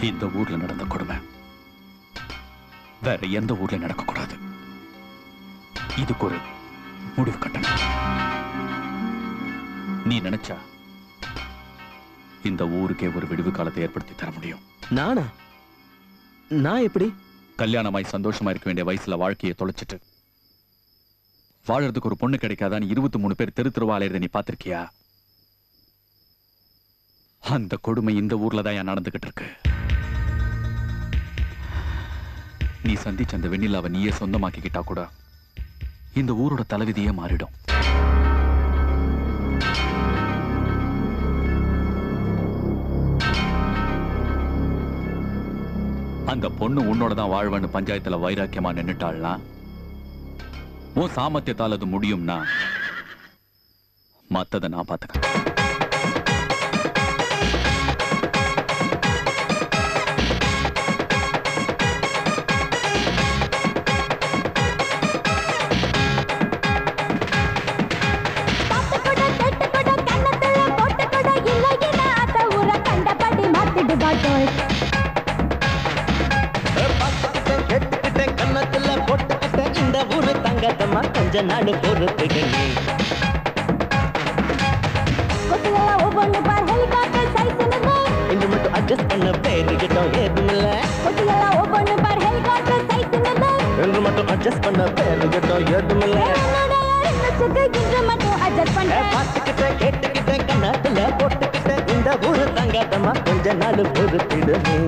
இந்த ஊர்ல நடந்த கொடுமை வேற எந்த ஊர்ல நடக்கக்கூடாது. இதுக்கு ஒரு முடிவு கட்டணும். நீ நினைச்சா இந்த ஊருக்கே ஒரு விடுவு காலத்தை ஏற்படுத்தி தர முடியும். நானா? நான் எப்படி? கல்யாணமாய் சந்தோஷமா இருக்க வேண்டிய வயசுல வாழ்க்கையை தொலைச்சிட்டு வாழறதுக்கு ஒரு பொண்ணு கிடைக்காதான்னு 23 பேர் தெரு தெருவா அலையறத நீ பாத்திருக்கியா? அந்த கொடுமை இந்த ஊர்ல தான் நடந்துகிட்டு இருக்கு. நீ சந்திச்ச அந்த வெண்ணிலாவை நீயே சொந்தமாக்கிக்கிட்டா கூட இந்த ஊரோட தலைவிதியே மாறிடும். அந்த பொண்ணு உன்னோட தான் வாழ்வன்னு பஞ்சாயத்துல வைராக்கியமா நின்னுட்டாள்னா, உன் சாமர்த்தியத்தால் அது முடியும்னா மத்ததை நான் பார்த்துக்கிறேன். கண்ணத்துல போட்டுக்கிட்ட இந்த ஊரு தங்கத்தமா கொஞ்ச நாடு பொறுத்துக்கங்க. இன்று மட்டும் அட்ஜஸ்ட் பண்ண பேருக்கிட்டோம் ஏதுமில்ல. இன்று மட்டும் அட்ஜஸ்ட் பண்ண பேருக்கிட்டோம் ஏதுமில்ல. பார்த்துக்கிட்ட கேட்டுக்கிட்ட கண்ணத்துல போட்டுக்கிட்ட இந்த ஊரு தங்கத்தமா கொஞ்ச நாடு பொறுத்திடுமே.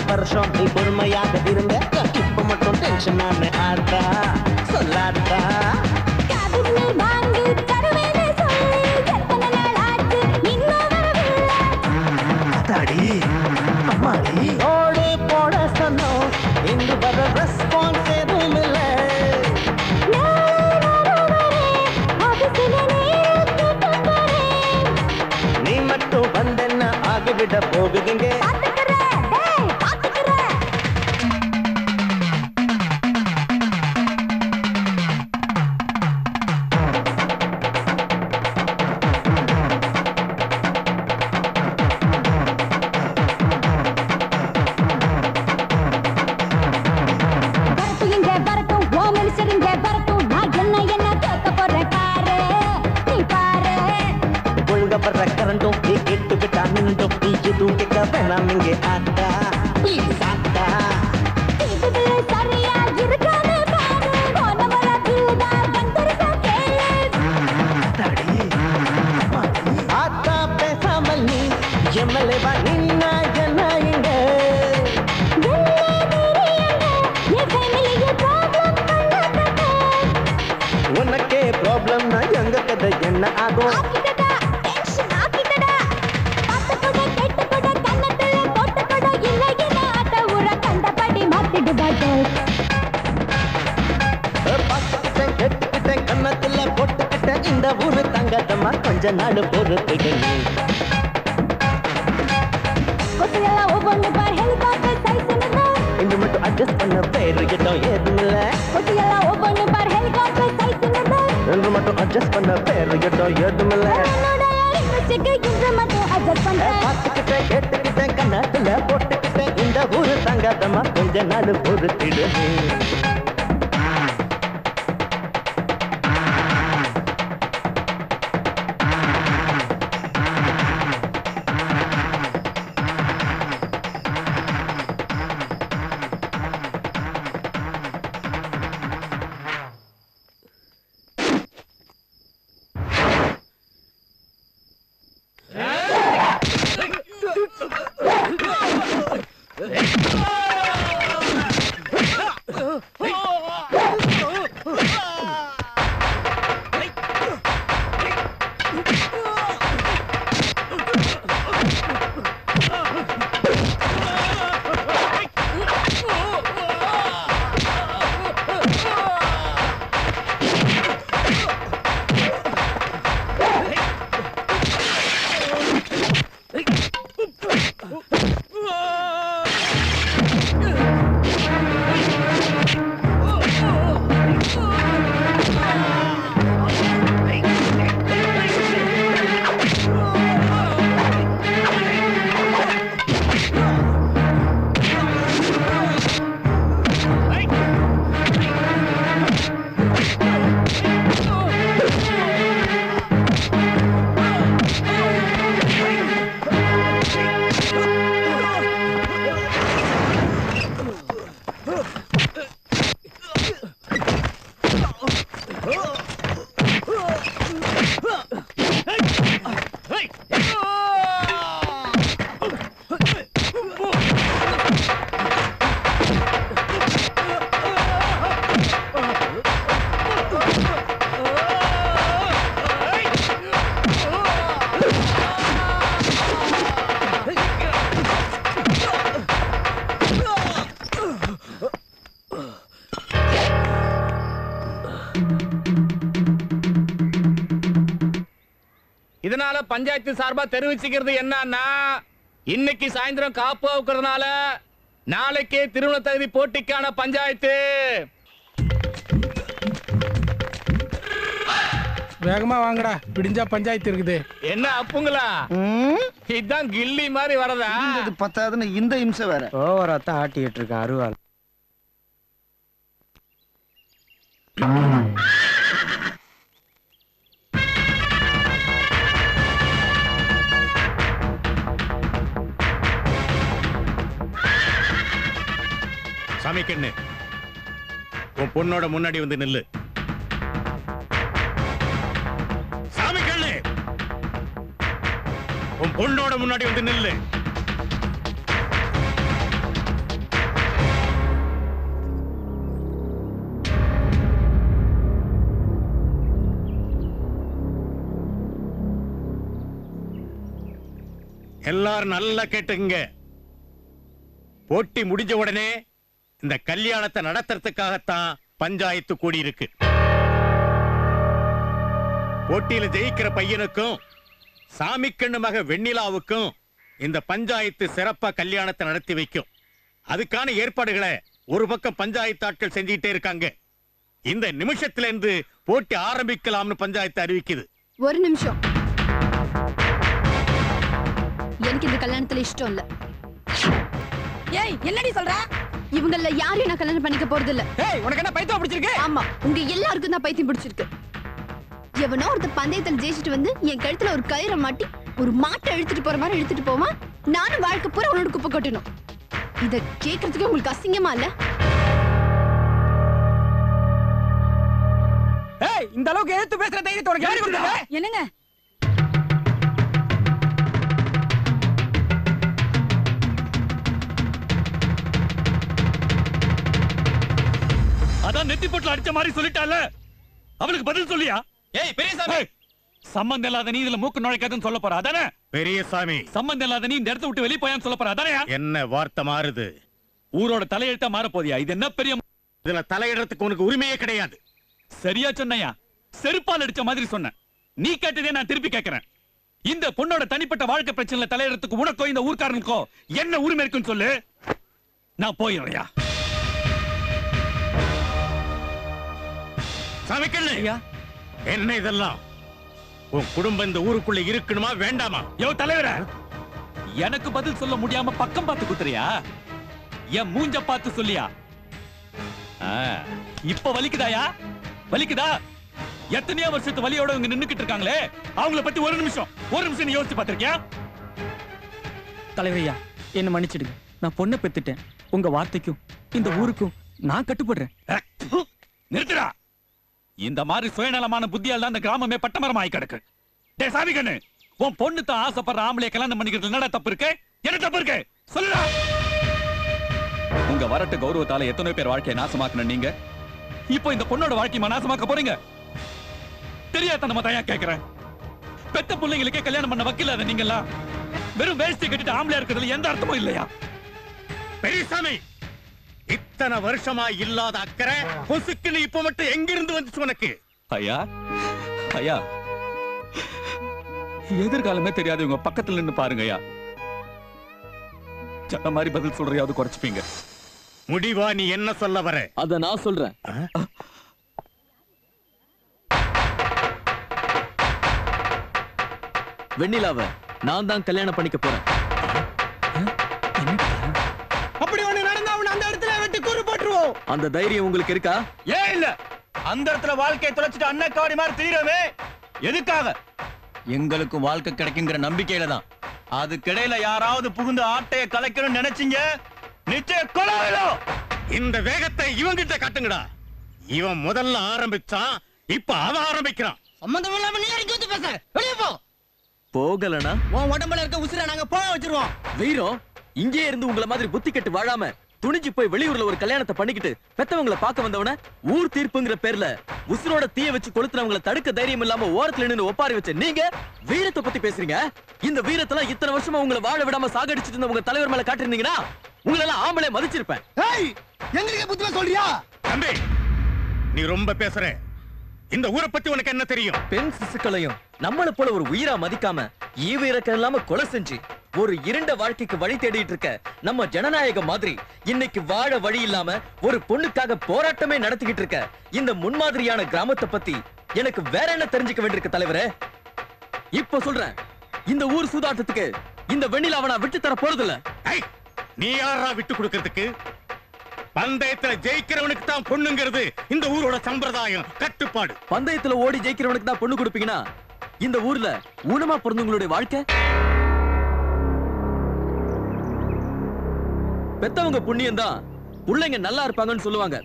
வருஷம் நீ பொறுமையாக இருங்க, இப்ப மட்டும் டென்ஷன் ஆன ஆட்டா சொல்லாட்டா. ஓடு போட சொன்னோம், இங்கு வர ரெஸ்பான்ஸ் எதுவும் இல்லை. நீ மட்டும் வந்தென்ன ஆகிவிட போகுதுங்க. கரண்டும் நீ கேட்டு விட்டா நின்றும் நீ எதுவும் கேட்க வேணாம் இங்கே ஆட்டா சாத்தா. ஆத்தா பேசாமல் நீ எம்எல்ஏவா நின்னா என்ன இங்க? உனக்கே ப்ராப்ளம்னா எங்க கதை என்ன ஆகும்? கண்ணத்துல போட்டுக்கிட்ட இந்த ஊரு தங்கத்தமா கொஞ்ச நாடு பொறுத்துக்கங்க. இன்று மட்டும் அட்ஜஸ்ட் பண்ண பேரு கிட்டோம் ஏதுமில்ல. இன்று மட்டும் அட்ஜஸ்ட் பண்ண பேரு கிட்டோம் ஏதுமில்ல. பார்த்துக்கிட்ட கேட்டுக்கிட்ட கண்ணத்துல போட்டுக்கிட்ட இந்த ஊரு தங்கத்தமா கொஞ்ச நாடு பொறுத்திடுது. இதனால பஞ்சாயத்து சார்பா தெரிவிச்சுக்கிறது என்னன்னா, இன்னைக்கு சாயந்தரம் காப்பு அவுக்கிறதுனால நாளைக்கே திருமண தகுதி போட்டிக்கான பஞ்சாயத்து. வேகமா வாங்கடா, பிடிஞ்சா பஞ்சாயத்து இருக்குது. என்ன அப்புங்களா, இதுதான் கில்லி மாதிரி வரதா? பத்தாதுன்னு இந்த இம்சை வேற. ஓவராத்தான் ஆட்டிட்டு இருக்கேன் அருவாள். சாமி கண்ணு, உன் பொண்ணோட முன்னாடி வந்து நில்லு. சாமி கண்ணு, உன் பொண்ணோட முன்னாடி வந்து நில்லு. எல்லாரும் நல்லா கேட்டுங்க. போட்டி முடிஞ்ச உடனே இந்த கல்யாணத்தை நடத்துறதுக்காகத்தான் பஞ்சாயத்து கூடி இருக்கு. போட்டியில ஜெயிக்கிற பையனுக்கும் சாமிக்கண்ணு மக வெண்ணிலாவுக்கும் இந்த பஞ்சாயத்து சிறப்பா கல்யாணத்தை நடத்தி வைக்கும். அதுக்கான ஏற்பாடுகளை ஒரு பக்கம் பஞ்சாயத்து ஆட்கள் செஞ்சுட்டே இருக்காங்க. இந்த நிமிஷத்துல இருந்து போட்டி ஆரம்பிக்கலாம்னு பஞ்சாயத்து அறிவிக்குது. ஒரு நிமிஷம், எனக்கு இந்த கல்யாணத்துல இஷ்டம் இல்ல. ஏய் என்னடி சொல்ற? இவங்கள யாரையும் நான் கல்யாணம் பண்ணிக்க போறது இல்ல. ஏய், உனக்கு என்ன பைத்தியம் பிடிச்சிருக்கு? ஆமா, உங்க எல்லாருக்கும் தான் பைத்தியம் பிடிச்சிருக்கு. எவனோ ஒருத்த பந்தயத்துல ஜெயிச்சிட்டு வந்து என் கழுத்துல ஒரு கயிறை மாட்டி ஒரு மாட்டை இழுத்துட்டு போற மாதிரி இழுத்துட்டு போவான். நானும் வாழ்க்கை பூரா உன்னோட குப்பை கொட்டணும். இத கேக்குறதுக்கு உங்களுக்கு அசிங்கமா இல்ல? ஏய், இந்த அளவுக்கு எடுத்து பேசுற தைரியத்தை உனக்கு யாரு கொடுத்தா? என்னங்க அதான் நெத்தி போட்டுல அடிச்ச மாதிரி சொல்லிட்டால, அவளுக்கு பதில் சொல்லியா? ஏய் பெரியசாமி, சம்பந்தம் இல்லாத நீ இதுல மூக்கு நுழைக்காதுன்னு சொல்ல போற அதானே? பெரியசாமி, சம்பந்தம் இல்லாத நீ இந்த இடத்த விட்டு வெளியே போயான்னு சொல்ல போற அதானே? என்ன வார்த்தை மாறுது? ஊரோட தலையெழுத்தா மாற போதியா? இது என்ன பெரிய இதுல தலையிடறதுக்கு உனக்கு உரிமையே கிடையாது. சரியா சொன்னையா? செருப்பால் அடிச்ச மாதிரி சொன்ன. நீ கேட்டதே நான் திருப்பி கேட்கிறேன். இந்த பொண்ணோட தனிப்பட்ட வாழ்க்கை பிரச்சனைல தலையிடறதுக்கு உனக்கோ இந்த ஊர்க்காரனுக்கோ என்ன உரிமை இருக்குன்னு சொல்லு. நான் போயிடுறியா? சாமிக்கண்ணு, என்ன இதெல்லாம்? உன் குடும்பம் இந்த ஊருக்குள்ள இருக்கணுமா வேண்டாமா? யோ தலைவர, எனக்கு பதில் சொல்ல முடியாம பக்கம் பார்த்து குத்துறியா? என் மூஞ்ச பார்த்து சொல்லியா? இப்ப வலிக்குதாயா? வலிக்குதா? எத்தனையோ வருஷத்து வலியோட இங்க நின்னுக்கிட்டு இருக்காங்களே, அவங்கள பத்தி ஒரு நிமிஷம் நீ யோசிச்சு பார்த்திருக்கியா? தலைவரையா, என்ன மன்னிச்சிடுங்க. நான் பொண்ணை பெத்துட்டேன். உங்க வார்த்தைக்கும் இந்த ஊருக்கும் நான் கட்டுப்படுறேன். நிறுத்துடா. இந்த மாதிரி சுயநலமான புத்தியால் தான் இந்த கிராமமே பட்டமரம் ஆகி கிடக்கு. டேய் சாமி கண்ணு, உன் பொண்ணு தான் ஆசைப்படுற ஆம்பளை கல்யாணம் பண்ணிக்கிறது என்னடா தப்பு இருக்கு? என்ன தப்பு இருக்கு சொல்லுடா. உங்க வரட்டு கௌரவத்தால எத்தனை பேர் வாழ்க்கையை நாசமாக்குன நீங்க, இப்போ இந்த பொண்ணோட வாழ்க்கையை நாசமாக்க போறீங்க. தெரியாத நம்ம தயா கேக்குறேன். பெத்த பிள்ளைங்களுக்கே கல்யாணம் பண்ண வக்கீலாத நீங்களா வெறும் வேஷ்டி கட்டிட்டு ஆம்பளையா இருக்கிறதுல எந்த அர்த்தமும் இல்லையா? பெரியசாமி, இத்தனை வருஷமா இல்லாத அக்கறை பொசுக்குன்னு இப்ப மட்டும் எங்கிருந்து வந்துச்சு உனக்கு? ஐயா ஐயா, எதிர்காலமே தெரியாது உங்க பக்கத்துல நின்னு பாருங்க ஐயா. சொன்ன மாதிரி பதில் சொல்றையாவது குறைச்சுப்பீங்க. முடிவா நீ என்ன சொல்ல வர? அத நான் சொல்றேன். வெண்ணிலாவ நான் தான் கல்யாணம் பண்ணிக்க போறேன். அப்படி ஒண்ணு நடந்தா அவன அந்த இடத்துல வெட்டி கூறு போட்டுருவோம். அந்த தைரியம் உங்களுக்கு இருக்கா? ஏன் இல்ல? அந்த இடத்துல வாழ்க்கையை தொலைச்சிட்டு அன்னக்காவடி மாதிரி தீரவே எதுக்காக? எங்களுக்கு வாழ்க்கை கிடைக்குங்கிற நம்பிக்கையில தான். அதுக்கிடையில யாராவது புகுந்து ஆட்டைய கலைக்கணும்னு நினைச்சீங்க, நிச்சயம் கொலையிடும். இந்த வேகத்தை இவங்கிட்ட காட்டுங்கடா. இவன் முதல்ல ஆரம்பிச்சான், இப்ப அவன் ஆரம்பிக்கிறான். சம்பந்தம் இல்லாம நீ இறங்கி வந்து பேச. வெளியே போ. போகலனா உன் உடம்புல இருக்க உசிரை நாங்க போக வச்சிருவோம். வீரம், இங்கே இருந்து உங்களை மாதிரி புத்தி கெட்டு வாழாம துணிஞ்சு போய் வெளியூர்ல ஒரு கல்யாணத்தை பண்ணிக்கிட்டு பெத்தவங்களை பார்க்க வந்தவன ஊர் தீர்ப்புங்கிற பேர்ல உசுரோட தீய வச்சு கொளுத்துனவங்களை தடுக்க தைரியம் இல்லாம ஓரத்துல நின்னு ஒப்பாரி வச்ச நீங்க வீரத்தை பத்தி பேசுறீங்க. இந்த வீரத்தெல்லாம் இத்தனை வருஷமா உங்களை வாழ விடாம சாகடிச்சிட்டு இருந்த உங்க தலைவர் மேல காட்டிருந்தீங்கன்னா உங்களெல்லாம் ஆம்பளை மதிச்சிருப்பேன். எங்களுக்கு புத்திமா சொல்றியா? தம்பி, நீ ரொம்ப பேசுற. இந்த ஊரை பத்தி உனக்கு என்ன தெரியும்? பெண் சிசுக்களையும் நம்மள போல ஒரு உயிரா மதிக்காம ஈவு இறக்கம் இல்லாம கொலை செஞ்சு ஒரு இருண்ட வாழ்க்கைக்கு வழி தேடிட்டு இருக்க நம்ம ஜனநாயக மாதிரி இன்னைக்கு வாழ வழி இல்லாம ஒரு பொண்ணுக்காக போராட்டமே நடத்திக்கிட்டு இருக்க இந்த முன்மாதிரியான கிராமத்தை பத்தி எனக்கு வேற என்ன தெரிஞ்சுக்க வேண்டியிருக்கு தலைவரே. இப்ப சொல்றேன், இந்த ஊர் சூதாட்டத்துக்கு இந்த வெண்ணிலாவை நான் விட்டு தர போறதில்ல. நீ யாரா விட்டு கொடுக்கிறதுக்கு? பந்தயத்துல ஜெயிக்கிறவனுக்கு தான் பொண்ணுங்கிறது இந்த ஊரோட சம்பிரதாயம், கட்டுப்பாடு. பந்தயத்துல ஓடி ஜெயிக்கிறவனுக்கு தான் பொண்ணு கொடுப்பீங்கன்னா இந்த ஊர்ல ஊனமா பிறந்தவங்களுடைய வாழ்க்கை? பெத்தவங்க புண்ணியம் தான் பிள்ளைங்க நல்லா இருப்பாங்கன்னு சொல்லுவாங்க.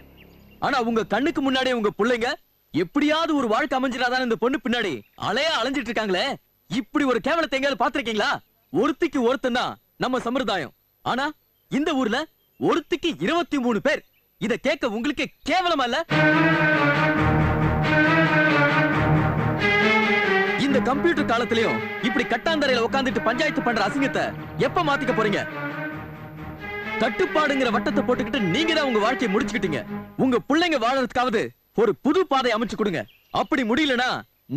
ஆனா உங்க கண்ணுக்கு முன்னாடியே உங்க பிள்ளைங்க எப்படியாவது ஒரு வாழ்க்கை அமைஞ்சிடாதான் இந்த பொண்ணு பின்னாடி அலையா அலைஞ்சிட்டு இருக்காங்களே. இப்படி ஒரு கேவலத்தை எங்கேயாவது பாத்திருக்கீங்களா? ஒருத்திக்கு ஒருத்தன் தான் நம்ம சம்பிரதாயம். ஆனா இந்த ஊர்ல ஒருத்திக்கு 23 பேர். இத கேட்க உங்களுக்கு கேவலமா இல்ல? இந்த கம்ப்யூட்டர் காலத்திலயும் இப்படி கட்டாந்தரையில உட்கார்ந்துட்டு பஞ்சாயத்து பண்ற அசிங்கத்தை எப்ப மாத்திக்க போறீங்க? கட்டுப்பாடுங்கிற வட்டத்தை போட்டுக்கிட்டு நீங்க தான் உங்க வாழ்க்கையை முடிச்சுக்கிட்டீங்க. உங்க பிள்ளைங்க வாழறதுக்காவது ஒரு புது பாதை அமைச்சு கொடுங்க. அப்படி முடியலனா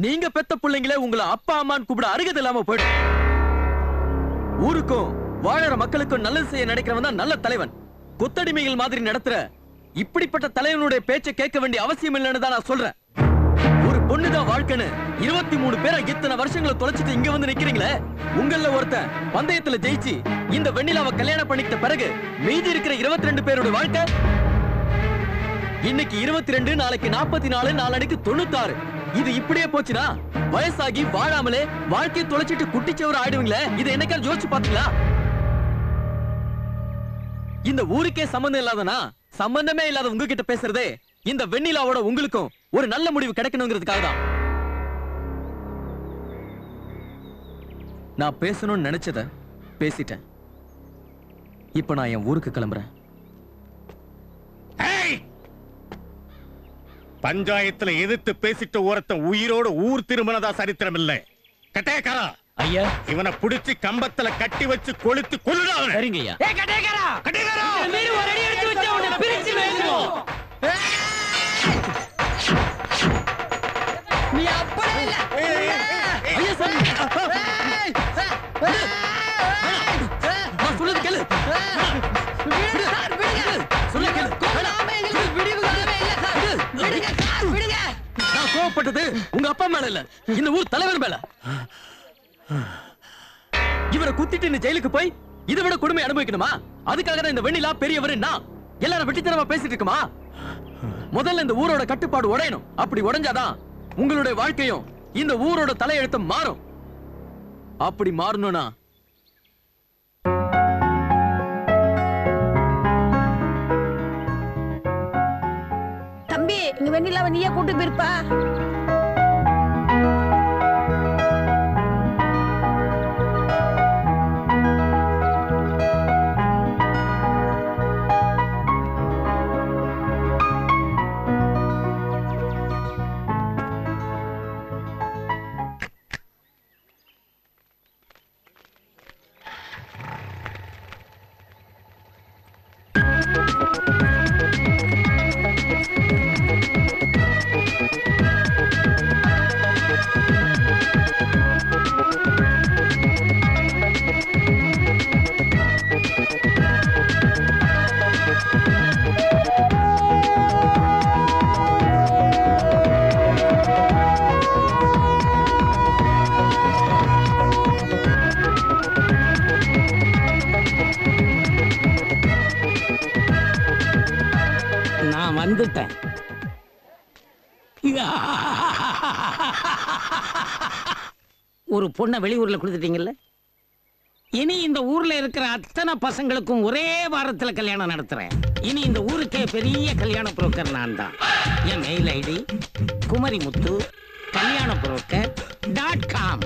நீங்க பெத்த பிள்ளைங்களே உங்களை அப்பா அம்மான்னு கூப்பிட அருகதை இல்லாம போயிடும். ஊருக்கும் வாழற மக்களுக்கும் நல்லது செய்ய நினைக்கிறவன் தான் நல்ல தலைவன். கொத்தடிமைகள் மாதிரி நடத்துற இப்படிப்பட்ட தலைவனுடைய பேச்சை கேட்க வேண்டிய அவசியம் இல்லைன்னு தான் நான் சொல்றேன். ஒரு பொண்ணுதான் வாழ்க்கைன்னு 23 பேரை இத்தனை வருஷங்களை தொலைச்சிட்டு இங்க வந்து நிக்கிறீங்களே. உங்கள ஒருத்தன் பந்தயத்துல ஜெயிச்சு இந்த வெண்ணிலாவை கல்யாணம் பண்ணிக்கிட்ட பிறகு மீதி இருக்கிற 22 பேரோட வாழ்க்கை இன்னைக்கு 22, நாளைக்கு 44, நாளைக்கு 96. இது இப்படியே போச்சுனா வயசாகி வாழாமலே வாழ்க்கையை தொலைச்சிட்டு குட்டிச்சவர ஆயிடுவீங்களே. இதை என்னைக்காவது யோசிச்சு பாத்தீங்களா? இந்த ஊருக்கே சம்பந்தம் இல்லாதனா சம்பந்தமே இல்லாத உங்ககிட்ட பேசுறதே இந்த வெண்ணிலாவோட உங்களுக்கும் ஒரு நல்ல முடிவு கிடைக்கணுங்கிறதுக்காக தான். நான் பேசணும்னு நினைச்சத பேசிட்டேன். இப்ப நான் என் ஊருக்கு கிளம்புறேன். பஞ்சாயத்துல எதிர்த்து பேசிட்ட ஒருத்தன் உயிரோட ஊர் திரும்பினதா சரித்திரம் இல்லை. கட்டேக்காரா ஐயா, இவனை புடிச்சு கம்பத்துல கட்டி வச்சு கொளுத்து கொல்லுடா. சரிங்க ஐயா. ஏய் கட்டேக்காரா, கட்டேக்காரா, மீறி ஒரு அடி எடுத்து வச்சா உன்னை பிரிச்சு மேய்வோம். நீ அப்படியே இல்ல. ஐயா சாமி, நான் சொல்றது கேளு. விடுங்க சார், விடுங்க. சொல்ல கேளு. கொல்லாம எங்களுக்கு விடிவு காலமே இல்ல சார். விடுங்க சார், விடுங்க. நான் கோவப்பட்டது உங்க அப்பா மேல இல்ல, இந்த ஊர் தலைவர் மேல. இவரை குத்திட்டு இந்த ஜெயிலுக்கு போய் இதை விட கொடுமை அனுபவிக்கணுமா? அதுக்காக தான் இந்த வெண்ணிலா பெரியவர் நான் எல்லாரும் வெட்டித்தனமா பேசிட்டு இருக்குமா? முதல்ல இந்த ஊரோட கட்டுப்பாடு உடையணும். அப்படி உடைஞ்சாதான் உங்களுடைய வாழ்க்கையும் இந்த ஊரோட தலையெழுத்தம் மாறும். அப்படி மாறணும்னா தம்பி, இங்க வெண்ணிலாவை நீயே கூட்டு போயிருப்பா. நான் வந்துட்டேன். ஒரு பொண்ணை வெளியூர்ல கொடுத்துட்டீங்கல்ல. இனி இந்த ஊர்ல இருக்கிற அத்தனை பசங்களுக்கும் ஒரே வாரத்துல கல்யாணம் நடத்துறேன். இனி இந்த ஊருக்கே பெரிய கல்யாண புரோக்கர் நான் தான். என் மெயில் ஐடி குமரிமுத்து கல்யாண புரோக்கர் .com.